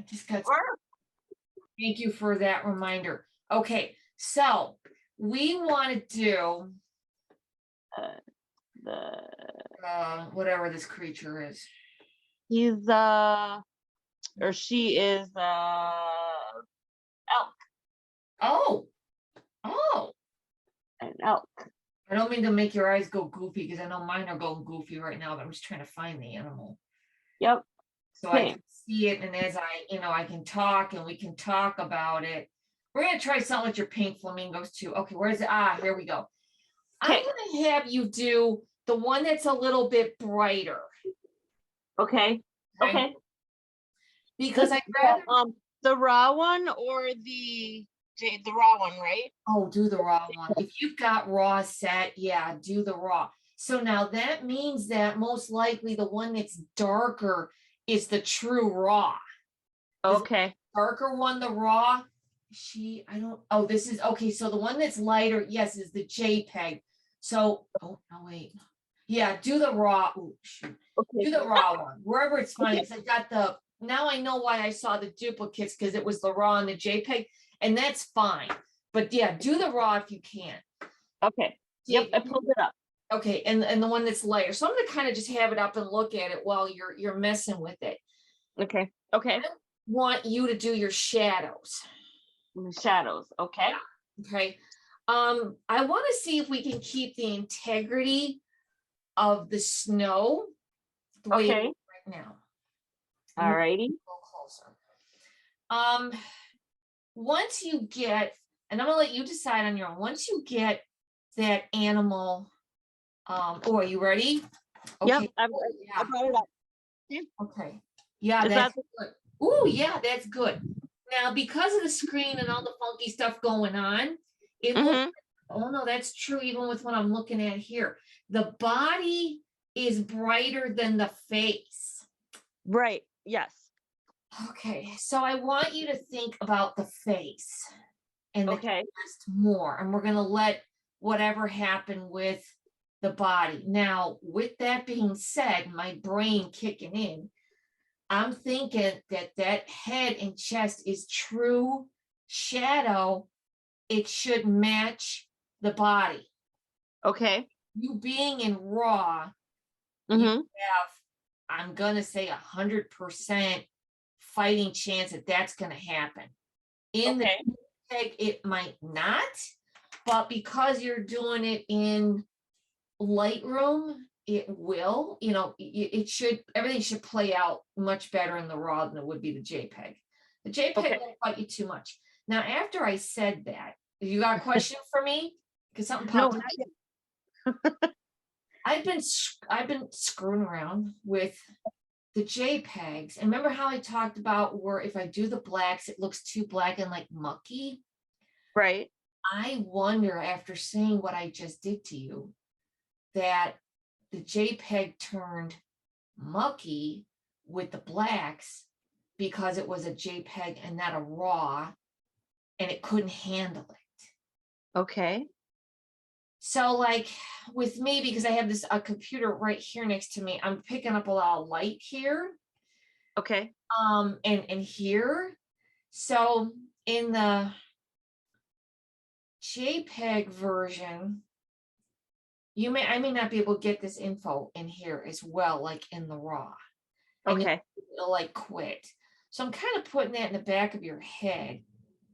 just got, Sure. thank you for that reminder. Okay, so we want to do whatever this creature is. He's or she is elk. Oh, An elk. I don't mean to make your eyes go goofy because I know mine are going goofy right now, but I'm just trying to find the animal. Yep. So I can see it, and as I can talk and we can talk about it. We're gonna try something with your pink flamingos too. Okay, where's it? Here we go. I'm gonna have you do the one that's a little bit brighter. Okay. Because I'd rather the raw one or the raw one, right? Oh, do the raw one. If you've got raw set, yeah, do the raw. So now that means that most likely the one that's darker is the true raw. Okay. Darker one, the raw. This is okay. So the one that's lighter, yes, is the JPEG. So, no, wait. Yeah, do the raw. Oh, shoot. Okay. Do the raw one, wherever it's fine. Because I got now I know why I saw the duplicates, because it was the raw and the JPEG, and that's fine. But yeah, do the raw if you can. Okay. Yep, I pulled it up. Okay, and the one that's lighter. So I'm gonna kind of just have it up and look at it while you're messing with it. Okay. I want you to do your shadows. Shadows. Okay. Yeah. Okay. I want to see if we can keep the integrity of the snow the way it is right now. All righty. Closer. Once you get, and I'm gonna let you decide on your own. Once you get that animal, are you ready? Okay. Yep, I brought it up. Okay. Yeah, that's good. Oh, yeah, that's good. Now, because of the screen and all the funky stuff going on, it looks, oh no, that's true even with what I'm looking at here. The body is brighter than the face. Right, yes. Okay, so I want you to think about the face and the chest more, and we're going to let whatever happen with the body. Now, with that being said, my brain kicking in, I'm thinking that head and chest is true shadow. It should match the body. Okay. You being in raw, you have, I'm going to say 100% fighting chance that that's going to happen. In the JPEG, it might not, but because you're doing it in Lightroom, it will, everything should play out much better in the raw than it would be the JPEG. The JPEG won't fight you too much. Now, after I said that, you got a question for me? Because something popped up. I've been screwing around with the JPEGs. And remember how I talked about where if I do the blacks, it looks too black and like mucky? Right. I wonder, after seeing what I just did to you, that the JPEG turned mucky with the blacks because it was a JPEG and not a RAW, and it couldn't handle it. Okay. So like with me, because I have a computer right here next to me, I'm picking up a lot of light here. Okay. And here. So in the JPEG version, I may not be able to get this info in here as well, like in the raw. Okay. It'll like quit. So I'm kind of putting that in the back of your head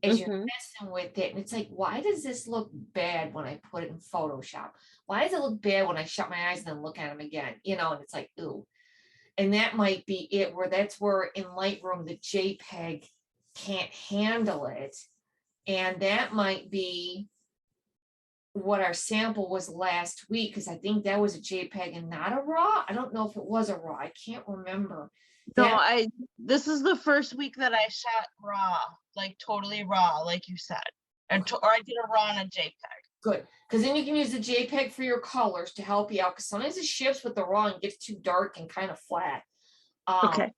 as you're messing with it. And it's like, why does this look bad when I put it in Photoshop? Why does it look bad when I shut my eyes and then look at them again? And it's like, ooh. And that might be it, that's where in Lightroom, the JPEG can't handle it. And that might be what our sample was last week, because I think that was a JPEG and not a RAW. I don't know if it was a RAW. I can't remember. No, this is the first week that I shot raw, like totally raw, like you said. Or I did a raw and a JPEG. Good, because then you can use the JPEG for your colors to help you out, because sometimes it shifts with the raw and gets too dark and kind of flat. Okay.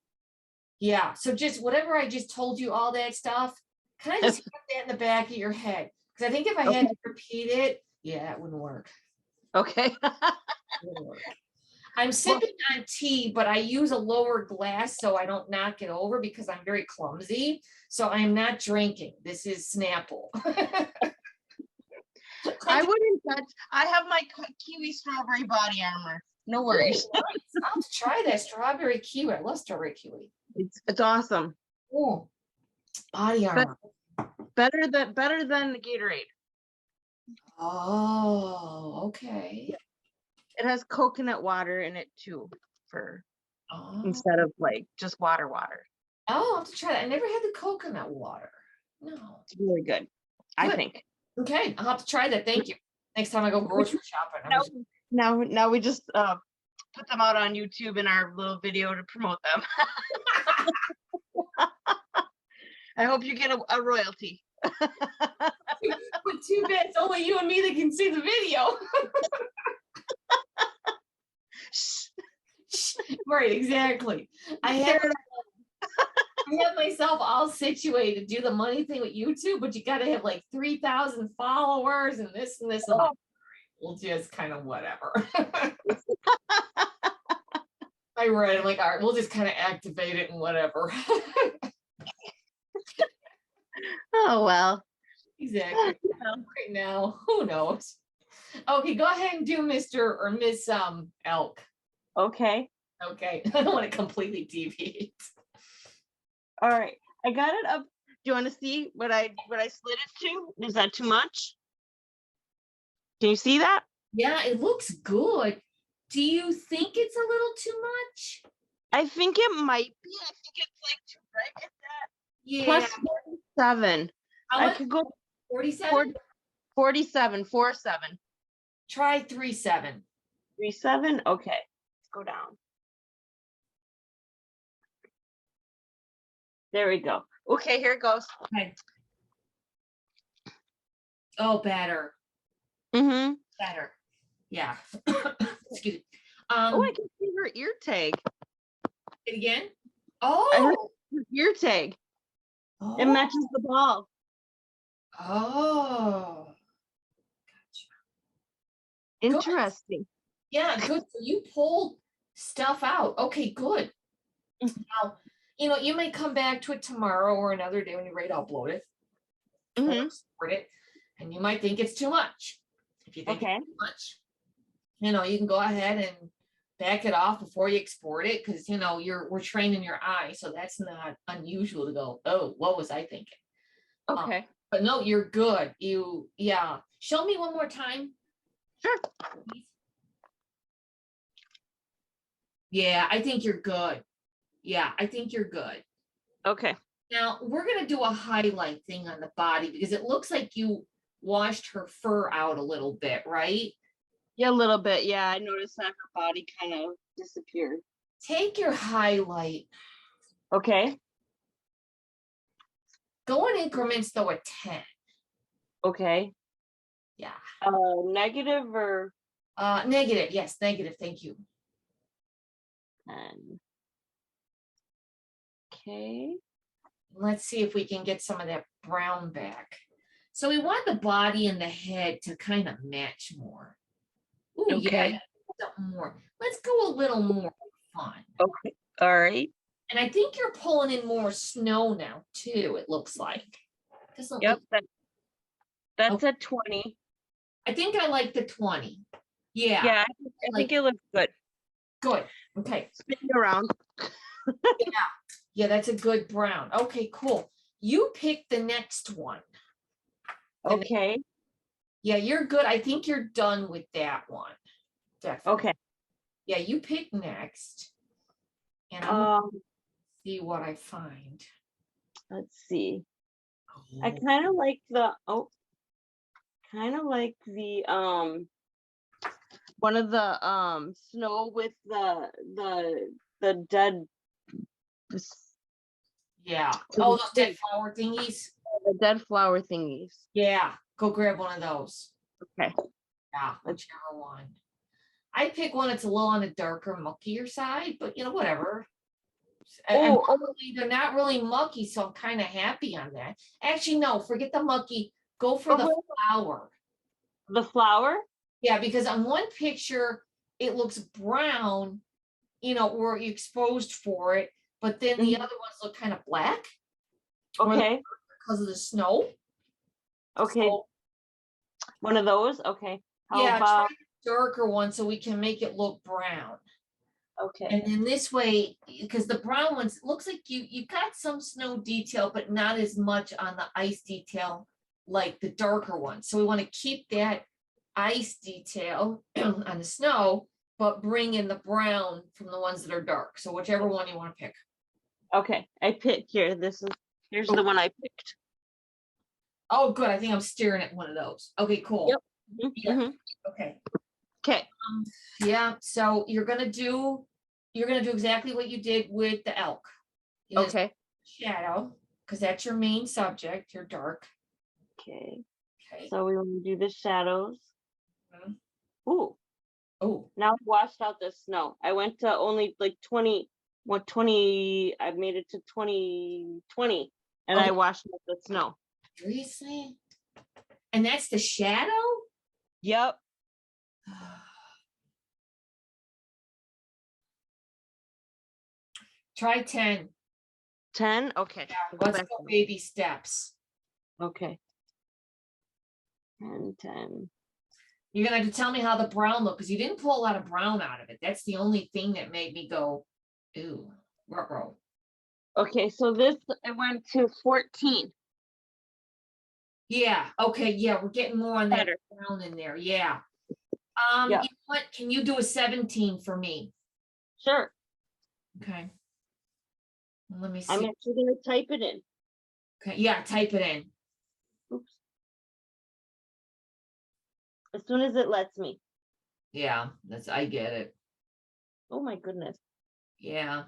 Yeah, so just whatever I just told you, all that stuff, kind of just put that in the back of your head. Because I think if I had to repeat it, yeah, it wouldn't work. Okay. Wouldn't work. I'm sipping on tea, but I use a lower glass so I don't knock it over because I'm very clumsy. So I am not drinking. This is Snapple. I wouldn't touch. I have my kiwi strawberry body armor. No worries. Oh, nice. I'll have to try that strawberry kiwi. I love strawberry kiwi. It's awesome. Oh, body armor. Better than the Gatorade. Oh, okay. It has coconut water in it too, instead of like just water. Oh, I'll have to try that. I never had the coconut water. No. It's really good. I think. Okay, I'll have to try that. Thank you. Next time I go grocery shopping. Now we just put them out on YouTube in our little video to promote them. I hope you get a royalty. But too bad it's only you and me that can see the video. Right, exactly. I have myself all situated to do the money thing with YouTube, but you got to have like 3,000 followers and this and this. And that. We'll just kind of whatever. I read it like, all right, we'll just kind of activate it and whatever. Oh, well. Exactly. Right now, who knows? Okay, go ahead and do Mr. or Miss Elk. Okay. Okay. I don't want to completely deviate. All right. I got it up. Do you want to see what I slid it to? Is that too much? Can you see that? Yeah, it looks good. Do you think it's a little too much? I think it might be. I think it's like too bright. Yeah. Plus 47. I could go 47? 47, 47. Try 37. 37? Okay. Let's go down. There we go. Okay, here it goes. Okay. Oh, better. Mm-hmm. Better. Yeah. Excuse me. Oh, I can see her ear tag. It again? Oh, ear tag. oh. It matches the ball. Oh. Gotcha. Interesting. Good. Yeah, good. So you pulled stuff out. Okay, good. Now, you may come back to it tomorrow or another day when you're ready to upload it. Mm-hmm. Export it, and you might think it's too much. If you think okay. it's too much, you can go ahead and back it off before you export it, because we're training your eye, so that's not unusual to go, oh, what was I thinking? Okay. But no, you're good. Show me one more time. Sure. Please. Yeah, I think you're good. Yeah, I think you're good. Okay. Now we're gonna do a highlight thing on the body because it looks like you washed her fur out a little bit, right? Yeah, a little bit. Yeah, I noticed that her body kind of disappeared. Take your highlight. Okay. Go in increments though at 10. Okay. Yeah. Negative or? Negative. Yes, negative. Thank you. 10. Okay. Let's see if we can get some of that brown back. So we want the body and the head to kind of match more. Ooh, okay. Yeah, more. Let's go a little more fun. Okay. All right. And I think you're pulling in more snow now too, it looks like. Yep. That's a 20. I think I like the 20. Yeah. Yeah, I think it looks good. Good. Okay. Spin it around. Yeah, that's a good brown. Okay, cool. You pick the next one. Okay. Yeah, you're good. I think you're done with that one. Definitely. Okay. Yeah, you pick next. And I'm see what I find. Let's see. I kind of like the one of the snow with the dead. Yeah. Oh, those dead flower thingies. The dead flower thingies. Yeah. Go grab one of those. Okay. Yeah, whichever one. I pick one that's a little on the darker, muckier side, but whatever. And they're not really mucky, so I'm kind of happy on that. Actually, no, forget the mucky. Go for the flower. The flower? Yeah, because on one picture, it looks brown, you know, or exposed for it, but then the other ones look kind of black. Okay. Because of the snow. Okay. So, one of those. Okay. How yeah, about? try the darker one so we can make it look brown. Okay. And then this way, because the brown ones, looks like you got some snow detail, but not as much on the ice detail like the darker one. So we want to keep that ice detail on the snow, but bring in the brown from the ones that are dark. So whichever one you want to pick. Okay, I picked here. Here's the one I picked. Oh, good. I think I'm staring at one of those. Okay, cool. Yep. Yeah. Okay. Okay. Yeah. So you're gonna do exactly what you did with the elk. Okay. Shadow, because that's your main subject. You're dark. Okay. Okay. So we want to do the shadows. Ooh. Oh. Now I've washed out the snow. I went to only like 20. I made it to 2020, and I washed out the snow. Seriously? And that's the shadow? Yep. Try 10. 10? Okay. Yeah, let's go baby steps. Okay. 10. You're gonna have to tell me how the brown look, because you didn't pull a lot of brown out of it. That's the only thing that made me go, ooh, ruh-roh. Okay, so this I went to 14. Yeah, okay, yeah, we're getting more on that Better. brown in there. Yeah. Yeah. You know what? Can you do a 17 for me? Sure. Okay. Let me see. I'm actually gonna type it in. Okay, yeah, type it in. Oops. As soon as it lets me. Yeah, I get it. Oh my goodness. Yeah.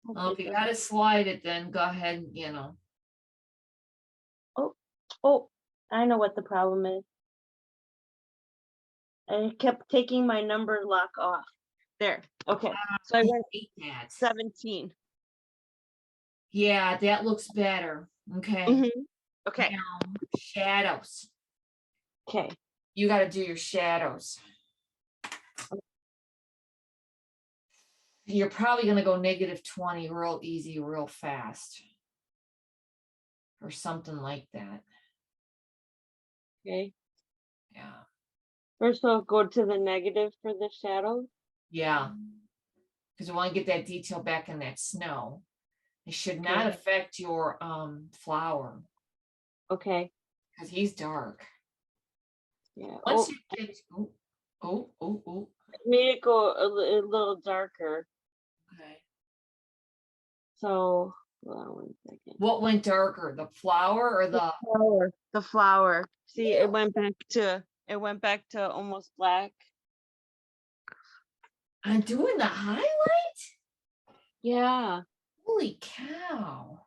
Okay, Well, if you gotta slide it, then go ahead, you know. Oh, I know what the problem is. I kept taking my number lock off. There. Okay. So I went 17. Yeah, that looks better. Okay. Okay. Now, shadows. Okay. You got to do your shadows. You're probably going to go -20 real easy, real fast. Or something like that. Okay. Yeah. First, I'll go to the negative for the shadow. Yeah. Because we want to get that detail back in that snow. It should not affect your flower. Okay. Because he's dark. Yeah. Once you get, oh. Made it go a little darker. Okay. So, hold on 1 second. What went darker, the flower or the flower? The flower. See, it went back to almost black. I'm doing the highlight? Yeah. Holy cow.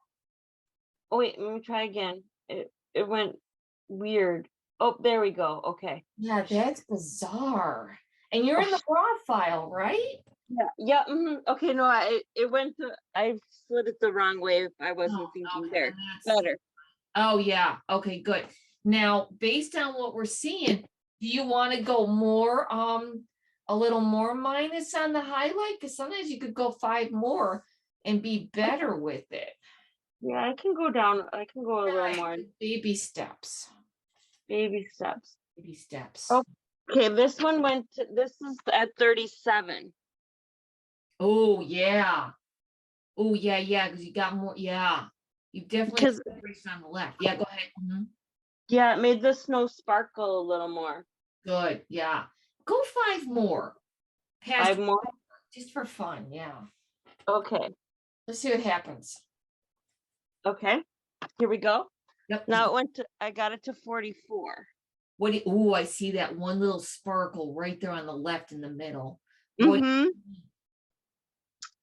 Oh wait, let me try again. It went weird. Oh, there we go. Okay. Yeah, that's bizarre. And you're in the raw file, right? Yeah. Okay, no, I slid it the wrong way. I wasn't thinking there. Better. Oh yeah. Okay, good. Now, based on what we're seeing, do you want to go more a little more minus on the highlight? Because sometimes you could go 5 more and be better with it. Yeah, I can go down. I can go a little more. Baby steps. Baby steps. Baby steps. Okay, this is at 37. Oh yeah. Oh yeah, because you got more. Yeah. You definitely have on the left. Yeah, go ahead. Yeah, it made the snow sparkle a little more. Good. Yeah. Go 5 more. 5 more? Just for fun. Yeah. Okay. Let's see what happens. Okay. Here we go. Yep. Now I got it to 44. I see that one little sparkle right there on the left in the middle.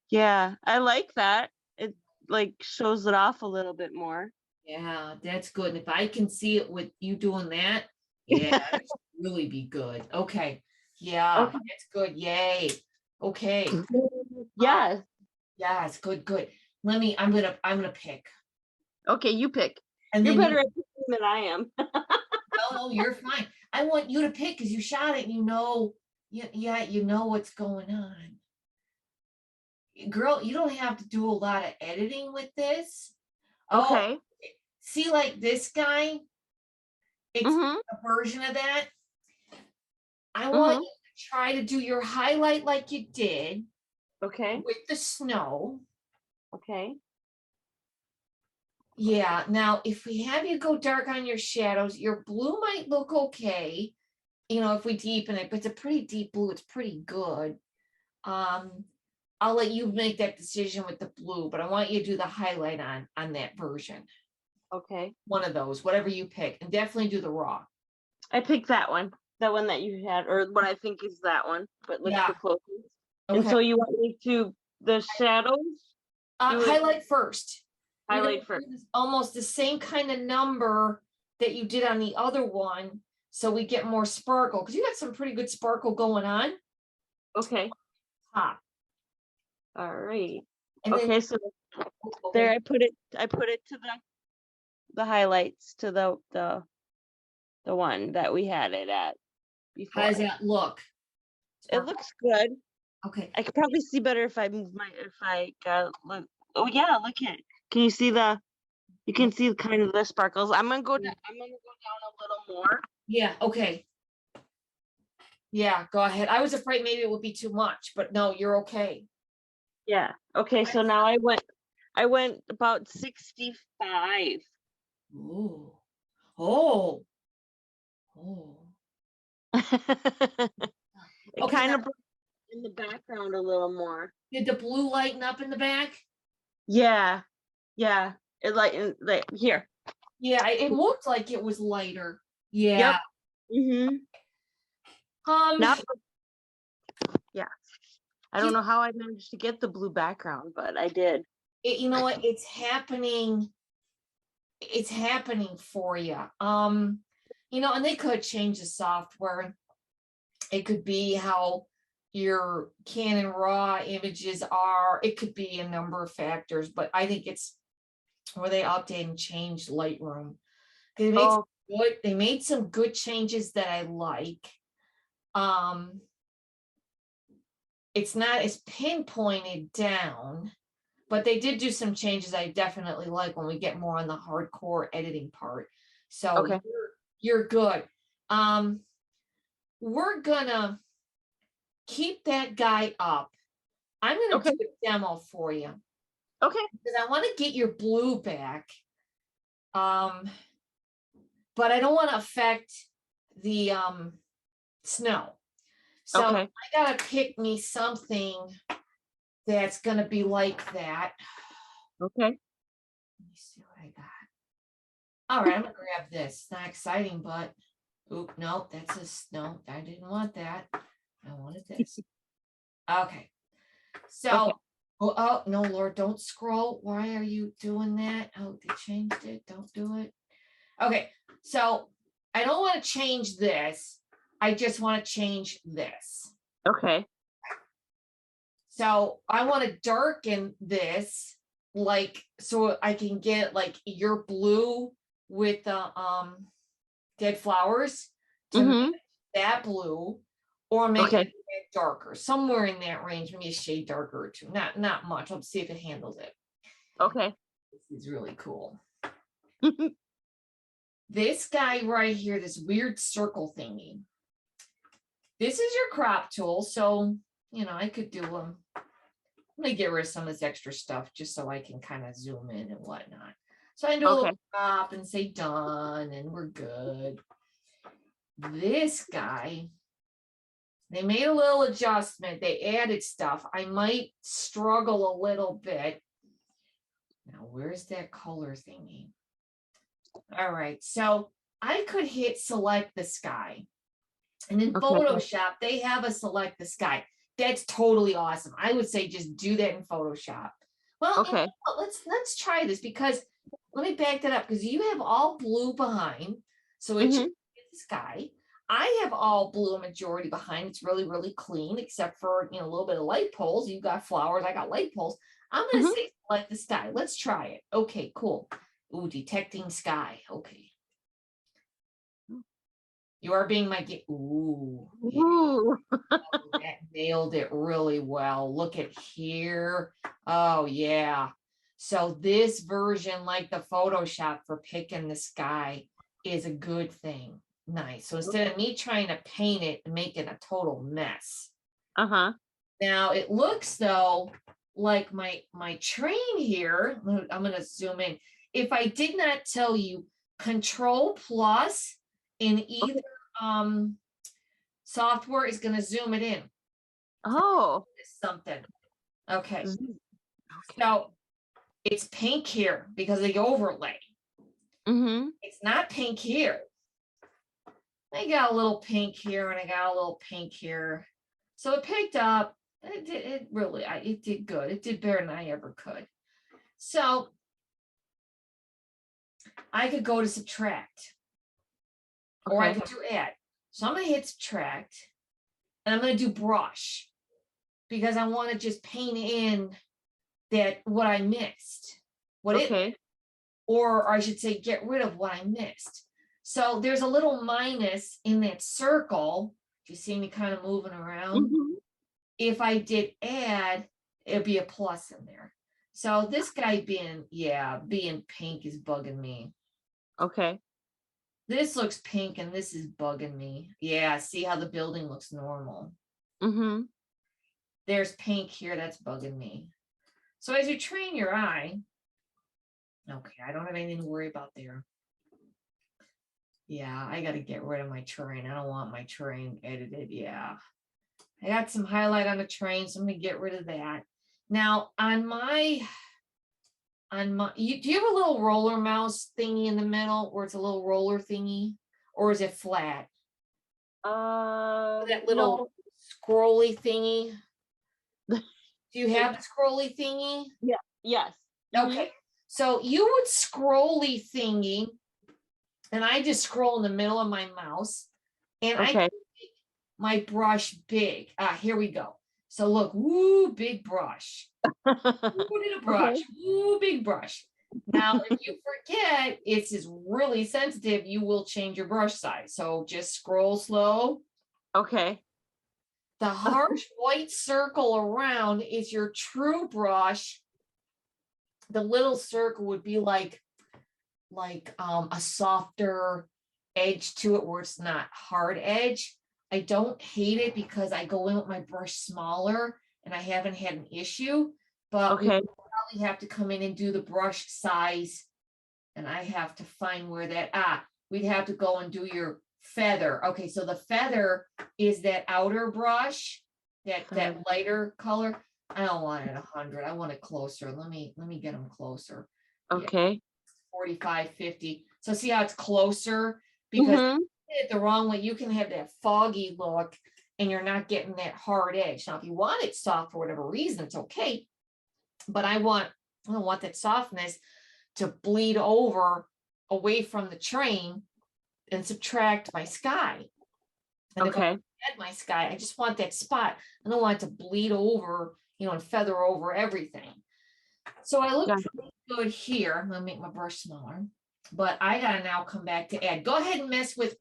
Yeah, I like that. It like shows it off a little bit more. Yeah, that's good. And if I can see it with you doing that, yeah, that should really be good. Okay. Yeah, that's good. Yay. Okay. Yes. Yes, good. I'm gonna pick. Okay, you pick. And you're then better at picking than I am. No, you're fine. I want you to pick because you shot it and you know, yeah, you know what's going on. Girl, you don't have to do a lot of editing with this. Oh, Okay. see, like this guy, it's Mm-hmm. a version of that. I want Mm-hmm. you to try to do your highlight like you did Okay. with the snow. Okay. Yeah, now if we have you go dark on your shadows, your blue might look okay, if we deepen it, but it's a pretty deep blue, it's pretty good. I'll let you make that decision with the blue, but I want you to do the highlight on that version. Okay. One of those, whatever you pick, and definitely do the raw. I picked that one. That one that you had, or what I think is that one, but looks Yeah. the closest. And Okay. so you want me to the shadows? Do it Highlight first. highlight first. Almost the same kind of number that you did on the other one, so we get more sparkle, because you got some pretty good sparkle going on. Okay. Top. All right. And Okay, then, so there I put it to the highlights to the one that we had it at before. how does that look? It looks good. Okay. I could probably see better if I move if I got look. Oh yeah, look at. Can you see you can see kind of the sparkles. I'm gonna go down a little more. Yeah, okay. Yeah, go ahead. I was afraid maybe it would be too much, but no, you're okay. Yeah. Okay, so now I went about 65. Ooh. Oh. Oh. It Okay, kind now, of brought in the background a little more. did the blue lighten up in the back? Yeah. Yeah. It like here. Yeah, it looked like it was lighter. Yeah. Yep. Mm-hmm. Now, yeah. I don't know how I managed to get the blue background, but I did. You know what? It's happening. It's happening for you. And they could change the software. It could be how your Canon RAW images are. It could be a number of factors, but I think it's where they update and change Lightroom. They made some good changes that I like. It's not as pinpointed down, but they did do some changes I definitely like when we get more on the hardcore editing part. So Okay. you're good. We're gonna keep that guy up. I'm gonna do a demo for you. Okay. Because I want to get your blue back. But I don't want to affect the snow. So I gotta pick me something that's gonna be like that. Okay. Let me see what I got. All right, I'm gonna grab this. It's not exciting, but no, no, I didn't want that. I wanted this. Okay. So oh no, Lord, don't scroll. Why are you doing that? Oh, they changed it. Don't do it. Okay, so I don't want to change this. I just want to change this. Okay. So I want to darken this, so I can get like your blue with the dead flowers to make that blue, or make it darker, somewhere in that range, maybe a shade darker or two. Not much. Let's see if it handles it. Okay. This is really cool. This guy right here, this weird circle thingy. This is your crop tool, so I could do them. I'm gonna get rid of some of this extra stuff just so I can kind of zoom in and whatnot. So I can do a little crop and say done, and we're good. This guy, they made a little adjustment. They added stuff. I might struggle a little bit. Now, where's that color thingy? All right, so I could hit select the sky. And in Photoshop, they have a select the sky. That's totally awesome. I would say just do that in Photoshop. Well, let's try this, because let me back that up, because you have all blue behind. So it's the sky. I have all blue majority behind. It's really, really clean, except for a little bit of light poles. You've got flowers, I got light poles. I'm gonna say select the sky. Let's try it. Okay, cool. Ooh, detecting sky. Okay. You are being my ooh. Ooh. That nailed it really well. Look at here. Oh yeah. So this version, like the Photoshop for picking the sky, is a good thing. Nice. So instead of me trying to paint it and make it a total mess. Uh-huh. Now it looks though like my train here. I'm going to zoom in. If I did not tell you, Control Plus in either software is going to zoom it in. Oh. Something. Okay. Okay. So it's pink here because of the overlay. Mm-hmm. It's not pink here. I got a little pink here and I got a little pink here. So it picked up. It did good. It did better than I ever could. So I could go to subtract. Or I could do add. So I'm going to hit subtract. And I'm going to do brush. Because I want to just paint in that what I missed. Or I should say get rid of what I missed. So there's a little minus in that circle. You see me kind of moving around. Mm-hmm. If I did add, it'd be a plus in there. So this guy being pink is bugging me. Okay. This looks pink and this is bugging me. Yeah, see how the building looks normal. Mm-hmm. There's pink here, that's bugging me. So as you train your eye, okay, I don't have anything to worry about there. Yeah, I got to get rid of my terrain. I don't want my terrain edited. Yeah. I got some highlight on the train, so I'm going to get rid of that. Now, do you have a little roller mouse thingy in the middle where it's a little roller thingy? Or is it flat? That little scrolly thingy? Do you have a scrolly thingy? Yeah. Yes. Okay. So you would scrolly thingy, and I just scroll in the middle of my mouse, and I make my brush big. Here we go. So look, woo, big brush. Woo, did a brush. Woo, big brush. Now, if you forget, it's really sensitive, you will change your brush size. So just scroll slow. Okay. The harsh white circle around is your true brush. The little circle would be like a softer edge to it where it's not hard edge. I don't hate it because I go in with my brush smaller and I haven't had an issue, but we probably have to come in and do the brush size, and I have to find where that, we'd have to go and do your feather. Okay, so the feather is that outer brush, that lighter color. I don't want it 100. I want it closer. Let me get them closer. Okay. Yeah, 45, 50. So see how it's closer? Because if you did it the wrong way, you can have that foggy look and you're not getting that hard edge. Now, if you want it soft for whatever reason, it's okay. But I don't want that softness to bleed over away from the train and subtract my sky. And if I add my sky, I just want that spot. I don't want it to bleed over, and feather over everything. So I look pretty good here. I'm going to make my brush smaller. But I got to now come back to add. Go ahead and mess with.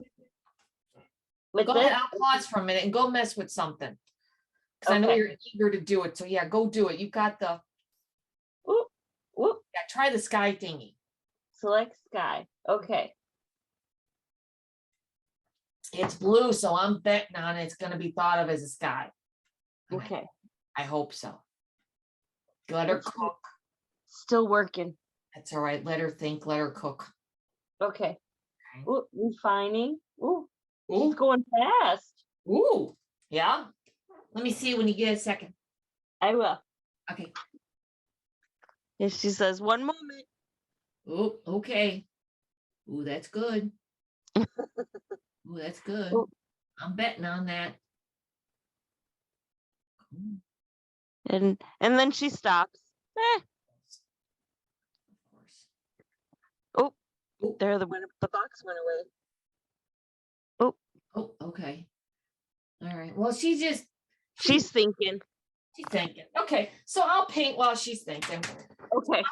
Go ahead. I'll pause for a minute and go mess with something. Because I know you're eager to do it. So yeah, go do it. You've got the. Yeah, try the sky thingy. Select sky. Okay. It's blue, so I'm betting on it's going to be thought of as a sky. Okay. I hope so. Let her cook. Still working. That's all right. Let her think. Let her cook. Okay. Ooh, refining. Ooh, she's going fast. Ooh, yeah. Let me see when you get a second. I will. Okay. And she says, 1 moment. Oh, okay. Ooh, that's good. Ooh, that's good. Ooh. I'm betting on that. And then she stops. Of course. Oh, there the box went away. Oh, okay. All right. Well, she's thinking. She's thinking. Okay, so I'll paint while she's thinking. Okay.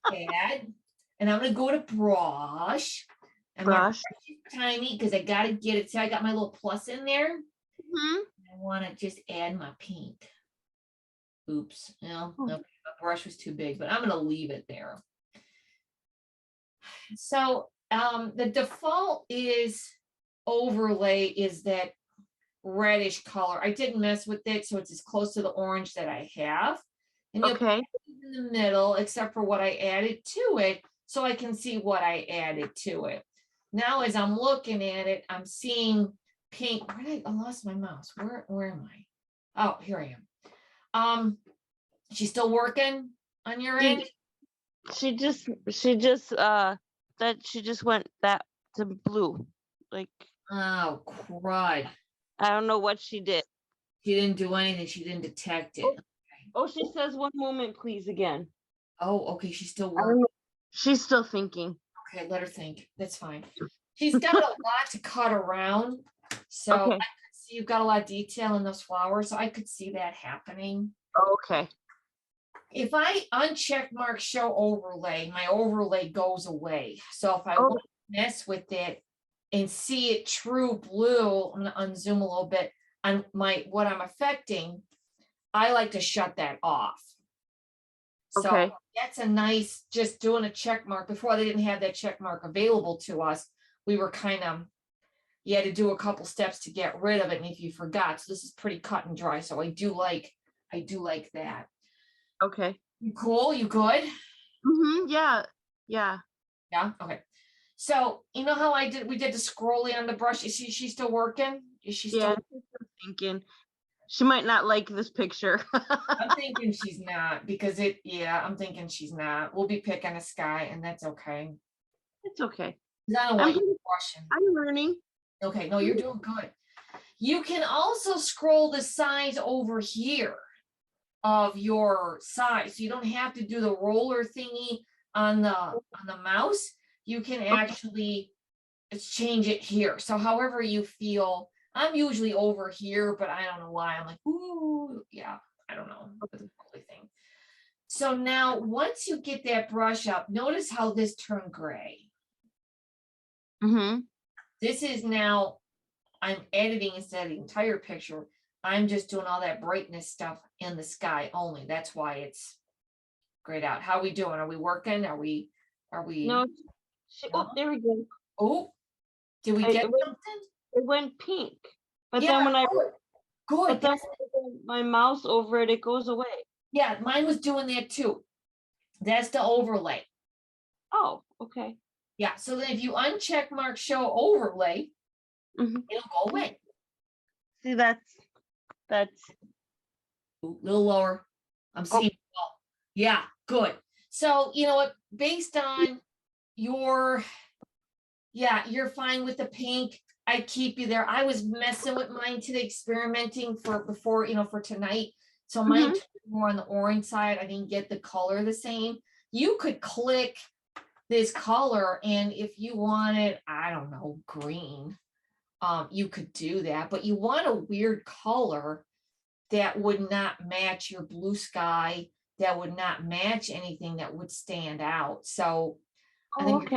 Add, and I'm gonna go to brush. And brush. tiny because I got to get it. See, I got my little plus in there. Mhm. I want to just add my pink. Oops. No, okay, my brush was too big, but I'm going to leave it there. So the default is overlay is that reddish color. I didn't mess with it, so it's as close to the orange that I have. And you'll Okay. put it in the middle, except for what I added to it, so I can see what I added to it. Now, as I'm looking at it, I'm seeing pink. Where did I lost my mouse? Where am I? Oh, here I am. She's still working on your end? She just went that to blue. Like, Oh, crud. I don't know what she did. She didn't do anything. She didn't detect it. Oh, she says 1 moment, please, again. Oh, okay. She's still I don't working. know. She's still thinking. Okay, let her think. That's fine. She's got a lot to cut around. So Okay. I could see you've got a lot of detail in those flowers. So I could see that happening. Okay. If I uncheck mark show overlay, my overlay goes away. So if I want to mess with it and see it true blue, I'm going to unzoom a little bit on what I'm affecting. I like to shut that off. So Okay. that's a nice, just doing a check mark. Before they didn't have that check mark available to us. We were kind of, you had to do a couple steps to get rid of it. And if you forgot, so this is pretty cut and dry. So I do like that. Okay. You cool? You good? Yeah. Yeah. Yeah. Okay. So you know how we did the scrolly on the brush. Is she still working? Is she still? Yeah. She's still thinking. She might not like this picture. I'm thinking she's not because I'm thinking she's not. We'll be picking a sky and that's okay. It's okay. I don't want you brushing. I'm learning. Okay. No, you're doing good. You can also scroll the size over here of your size. You don't have to do the roller thingy on the mouse. You can actually change it here. So however you feel, I'm usually over here, but I don't know why. I'm like, ooh, yeah, I don't know. It's a totally thing. So now once you get that brush up, notice how this turned gray. This is now, I'm editing instead of the entire picture. I'm just doing all that brightness stuff in the sky only. That's why it's grayed out. How are we doing? Are we working? Are we? No. Oh, there we go. Oh, did we get something? It went pink. But Yeah, then when I good. put my mouse over it, it goes away. Yeah, mine was doing that too. That's the overlay. Oh, okay. Yeah, so then if you uncheck mark show overlay, it'll go away. See, that's a little lower. I'm seeing. Yeah, good. So you know what? Based on you're fine with the pink. I keep you there. I was messing with mine today, experimenting for tonight. So mine more on the orange side. I didn't get the color the same. You could click this color, and if you wanted, I don't know, green, you could do that. But you want a weird color that would not match your blue sky, that would not match anything that would stand out. So I think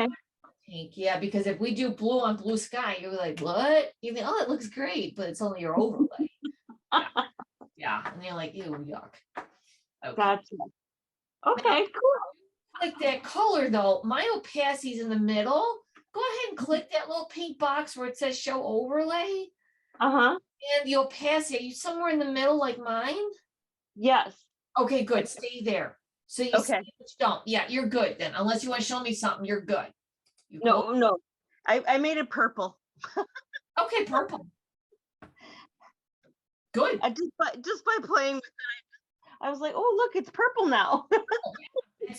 pink, yeah, because if we do blue on blue sky, you're like, what? You think, oh, it looks great, but it's only your overlay. Yeah. And you're like, ew, yuck. Okay. Gotcha. Okay, cool. Like that color though, my opacity's in the middle. Go ahead and click that little pink box where it says show overlay. And the opacity, are you somewhere in the middle like mine? Yes. Okay, good. Stay there. So you don't. Yeah, you're good then. Unless you want to show me something, you're good. No. I made it purple. Okay, purple. Good. Just by playing with it, I was like, oh look, it's purple now.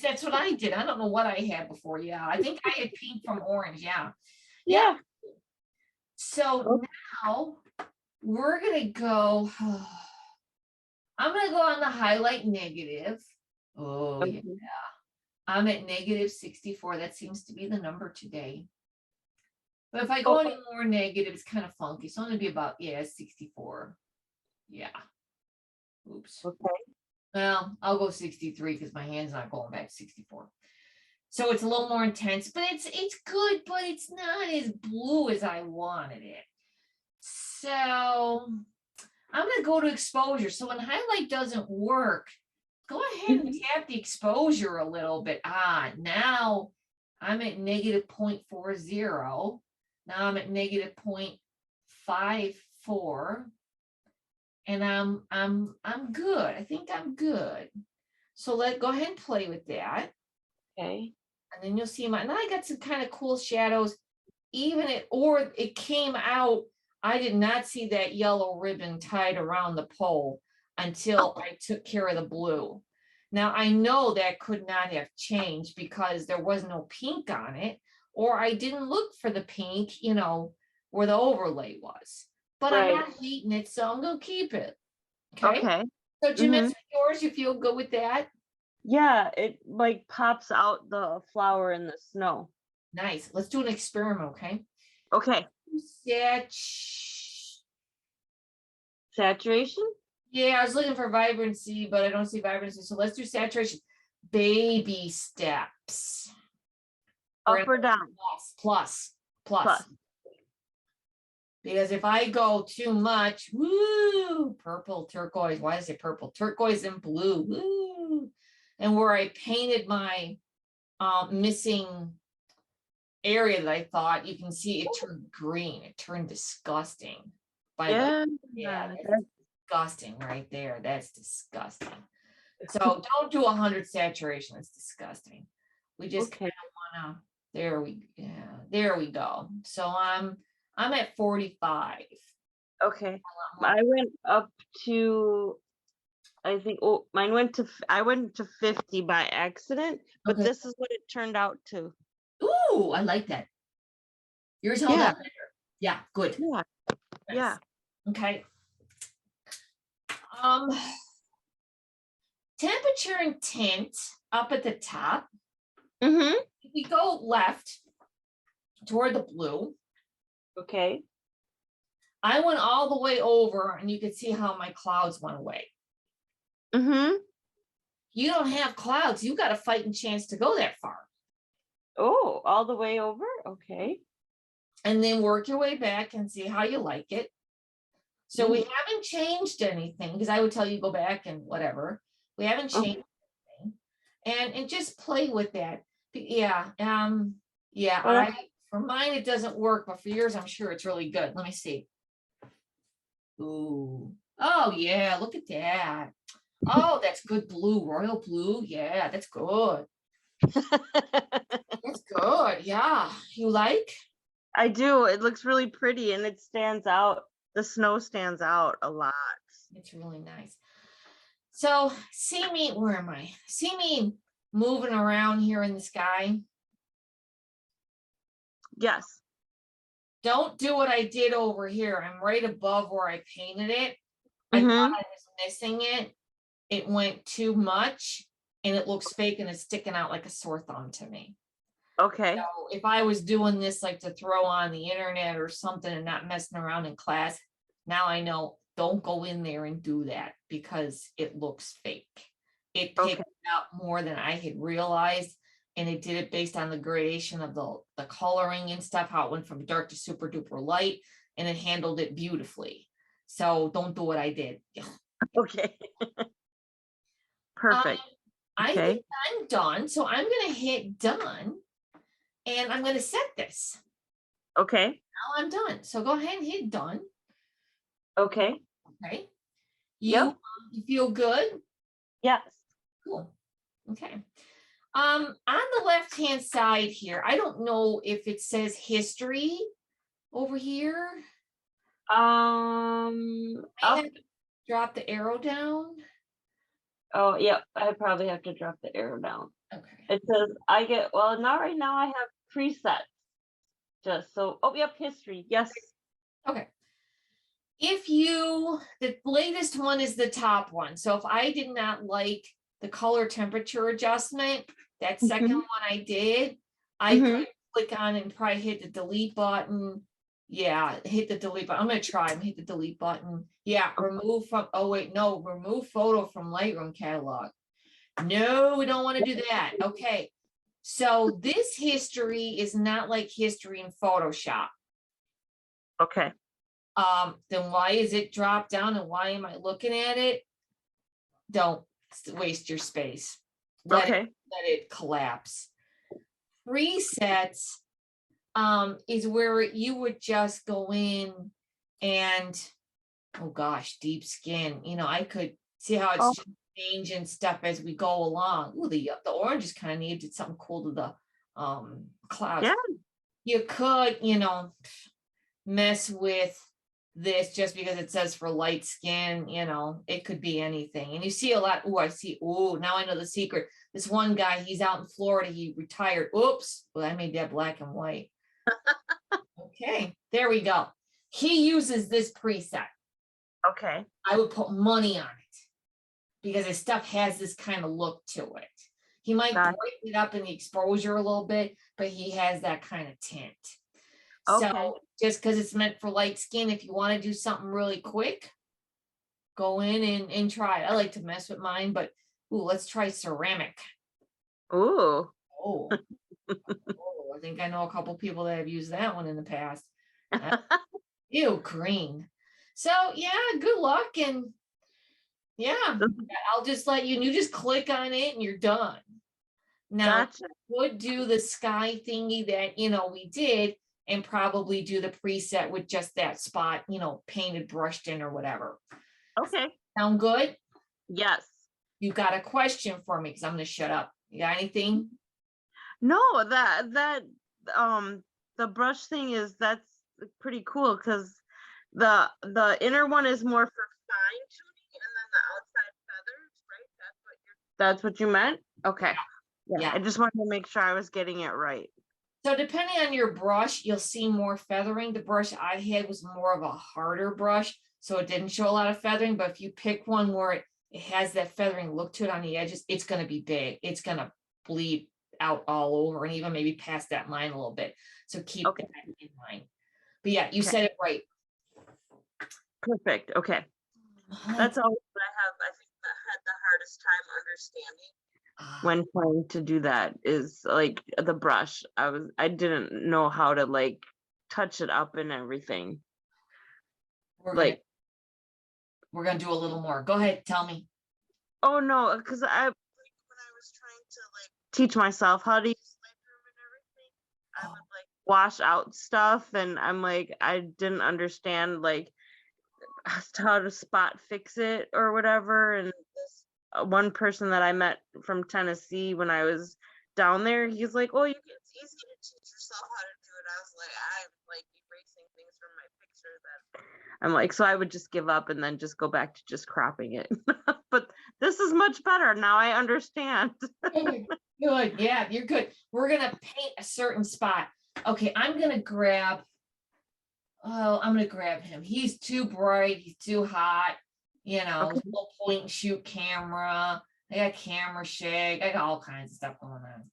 That's what I did. I don't know what I had before. Yeah, I think I had pink from orange. Yeah. So now we're gonna go. I'm gonna go on the highlight negative. Oh yeah. I'm at negative 64. That seems to be the number today. But if I go any more negative, it's kind of funky. So I'm gonna be about 64. Yeah. Oops. Okay. Well, I'll go 63 because my hand's not going back to 64. So it's a little more intense, but it's good, but it's not as blue as I wanted it. So I'm going to go to exposure. So when highlight doesn't work, go ahead and tap the exposure a little bit. Now I'm at negative 0.40. Now I'm at negative 0.54. And I'm good. I think I'm good. So go ahead and play with that. Okay. And then you'll see now I got some kind of cool shadows. Or it came out. I did not see that yellow ribbon tied around the pole until I took care of the blue. Now I know that could not have changed because there was no pink on it, or I didn't look for the pink, where the overlay was. But I'm not hating it, so I'm gonna keep it. Okay. So Jeanette, yours, you feel good with that? Yeah, it like pops out the flower in the snow. Nice. Let's do an experiment, okay? Okay. Saturation? Yeah, I was looking for vibrancy, but I don't see vibrancy. So let's do saturation. Baby steps. Up or down? Plus. Because if I go too much, woo, purple, turquoise. Why is it purple? Turquoise and blue. Woo. And where I painted my missing area that I thought, you can see it turned green. It turned disgusting. Yeah, that's disgusting right there. That's disgusting. So don't do 100 saturation. It's disgusting. We just kind of want to. There we go. So I'm at 45. Okay. I went up to, I think, I went to 50 by accident, but this is what it turned out to. Ooh, I like that. Yours held up better. Yeah, good. Yeah. Nice. Yeah. Okay. Temperature and tint up at the top. If we go left toward the blue. Okay. I went all the way over, and you can see how my clouds went away. You don't have clouds. You got a fighting chance to go that far. Oh, all the way over? Okay. And then work your way back and see how you like it. So we haven't changed anything, because I would tell you go back and whatever. We haven't changed anything. And just play with that. Yeah. For mine it doesn't work, but for yours I'm sure it's really good. Let me see. Ooh. Oh yeah, look at that. Oh, that's good blue, royal blue. Yeah, that's good. That's good. Yeah. You like? I do. It looks really pretty and it stands out. The snow stands out a lot. It's really nice. So see me, where am I? See me moving around here in the sky? Yes. Don't do what I did over here. I'm right above where I painted it. I thought I was missing it. It went too much and it looks fake and it's sticking out like a sore thumb to me. Okay. So if I was doing this like to throw on the internet or something and not messing around in class, now I know don't go in there and do that because it looks fake. It picked out more than I had realized, and it did it based on the gradation of the coloring and stuff, how it went from dark to super duper light, and it handled it beautifully. So don't do what I did. Okay. Perfect. I think I'm done. So I'm going to hit done and I'm going to set this. Okay. Now I'm done. So go ahead and hit done. Okay. Okay. You feel good? Yes. Cool. Okay. On the left-hand side here, I don't know if it says history over here. Up. Drop the arrow down. Oh, yeah. I probably have to drop the arrow down. Okay. It says not right now. I have presets. Just so. Oh, yep. History. Yes. Okay. The latest one is the top one. So if I did not like the color temperature adjustment, that second one I did, I could click on it and probably hit the delete button. Yeah, hit the delete button. I'm going to try and hit the delete button. Yeah, remove photo from Lightroom catalog. No, we don't want to do that. Okay. So this history is not like history in Photoshop. Okay. Then why is it dropped down and why am I looking at it? Don't waste your space. Let it collapse. Presets is where you would just go in and, oh gosh, deep skin. You know, I could see how it's changing stuff as we go along. Ooh, the orange is kind of neat. Did something cool to the clouds. Yeah. You could, you know, mess with this just because it says for light skin, you know, it could be anything. And you see a lot. Oh, I see. Oh, now I know the secret. This one guy, he's out in Florida. He retired. Oops. Well, I made that black and white. Okay, there we go. He uses this preset. Okay. I would put money on it because his stuff has this kind of look to it. He might break it up in the exposure a little bit, but he has that kind of tint. Okay. So just because it's meant for light skin, if you want to do something really quick, go in and try it. I like to mess with mine, but ooh, let's try ceramic. Ooh. Oh, I think I know a couple people that have used that one in the past. Ew, green. So yeah, good luck. And yeah, I'll just let you just click on it and you're done. Now, would do the sky thingy that, you know, we did and probably do the preset with just that spot, you know, painted, brushed in or whatever. Okay. Sound good? Yes. You got a question for me because I'm going to shut up. You got anything? No, the brush thing that's pretty cool because the inner one is more for fine tuning and then the outside feathers, right? That's what you meant? Okay. Yeah. I just wanted to make sure I was getting it right. So depending on your brush, you'll see more feathering. The brush I had was more of a harder brush, so it didn't show a lot of feathering. But if you pick one where it has that feathering look to it on the edges, it's going to be big. It's going to bleed out all over and even maybe past that line a little bit. So keep that in mind. But yeah, you said it right. Perfect. Okay. That's all I have. I think that had the hardest time understanding when trying to do that is like the brush. I didn't know how to like touch it up and everything. We're gonna do a little more. Go ahead, tell me. Oh no, because when I was trying to like teach myself how to use Lightroom and everything, I would like wash out stuff, and I'm like I didn't understand like how to spot fix it or whatever. And this one person that I met from Tennessee when I was down there, he's like, "Oh, it's easy to teach yourself how to do it." I was like, I'm like erasing things from my picture that I'm like, so I would just give up and then just go back to just cropping it. But this is much better now. I understand. Good. Yeah, you're good. We're gonna paint a certain spot. Okay, I'm gonna grab him. He's too bright. He's too hot. You know, little point and shoot camera. I got camera shake. I got all kinds of stuff going on.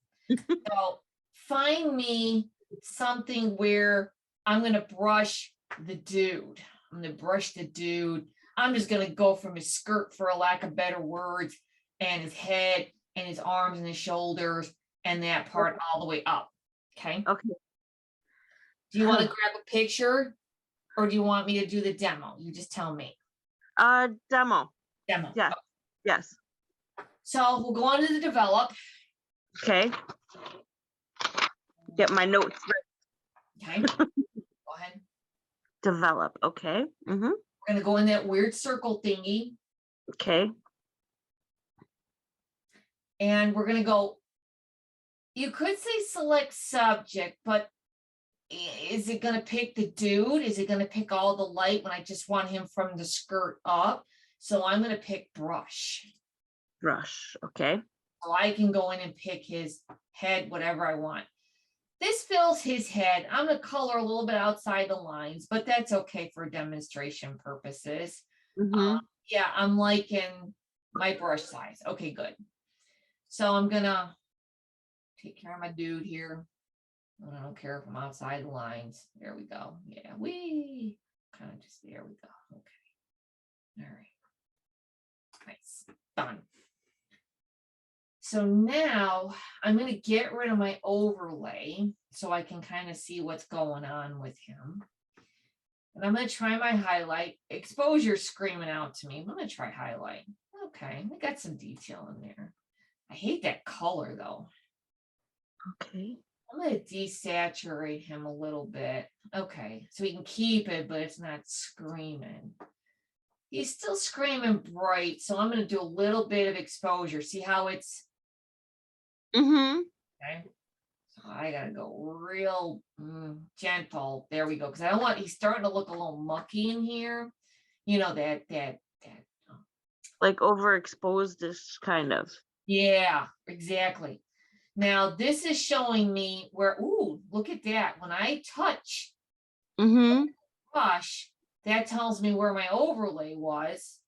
So find me something where I'm going to brush the dude. I'm going to brush the dude. I'm just going to go from his skirt, for a lack of better words, and his head and his arms and his shoulders and that part all the way up. Okay. Okay. Do you want to grab a picture or do you want me to do the demo? You just tell me. Demo. Demo. Yeah. Oh. Yes. So we'll go on to the develop. Okay. Get my notes ready. Okay. Go ahead. Develop. Okay. We're going to go in that weird circle thingy. Okay. And we're going to go, you could say select subject, but is it going to pick the dude? Is it going to pick all the light when I just want him from the skirt up? So I'm going to pick brush. Brush. Okay. So I can go in and pick his head, whatever I want. This fills his head. I'm going to color a little bit outside the lines, but that's okay for demonstration purposes. Yeah, I'm liking my brush size. Okay, good. So I'm going to take care of my dude here. I don't care if I'm outside the lines. There we go. Yeah, we kind of just, there we go. Okay. All right. Nice. Done. So now I'm going to get rid of my overlay so I can kind of see what's going on with him. And I'm going to try my highlight. Exposure screaming out to me. I'm going to try highlight. Okay, I got some detail in there. I hate that color though. Okay. I'm going to desaturate him a little bit. Okay, so we can keep it, but it's not screaming. He's still screaming bright, so I'm going to do a little bit of exposure. See how it's... Okay. So I got to go real gentle. There we go. Because I don't want... He's starting to look a little mucky in here. You know, that like overexposed-ish kind of. Yeah, exactly. Now this is showing me where, ooh, look at that. When I touch brush, that tells me where my overlay was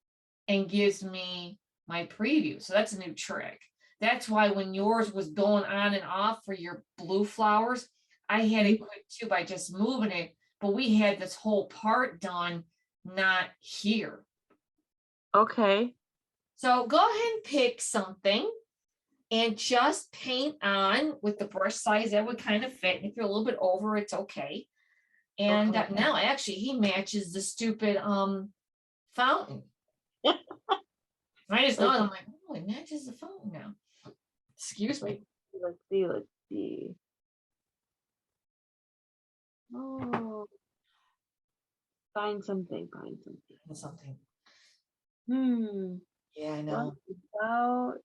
and gives me my preview. So that's a new trick. That's why when yours was going on and off for your blue flowers, I had it quick too by just moving it, but we had this whole part done, not here. Okay. So go ahead and pick something and just paint on with the brush size that would kind of fit. If you're a little bit over, it's okay. And now actually he matches the stupid fountain. I just know, I'm like, oh, it matches the fountain now. Excuse me. Let's see. Oh, find something. Something. Yeah, I know. What about...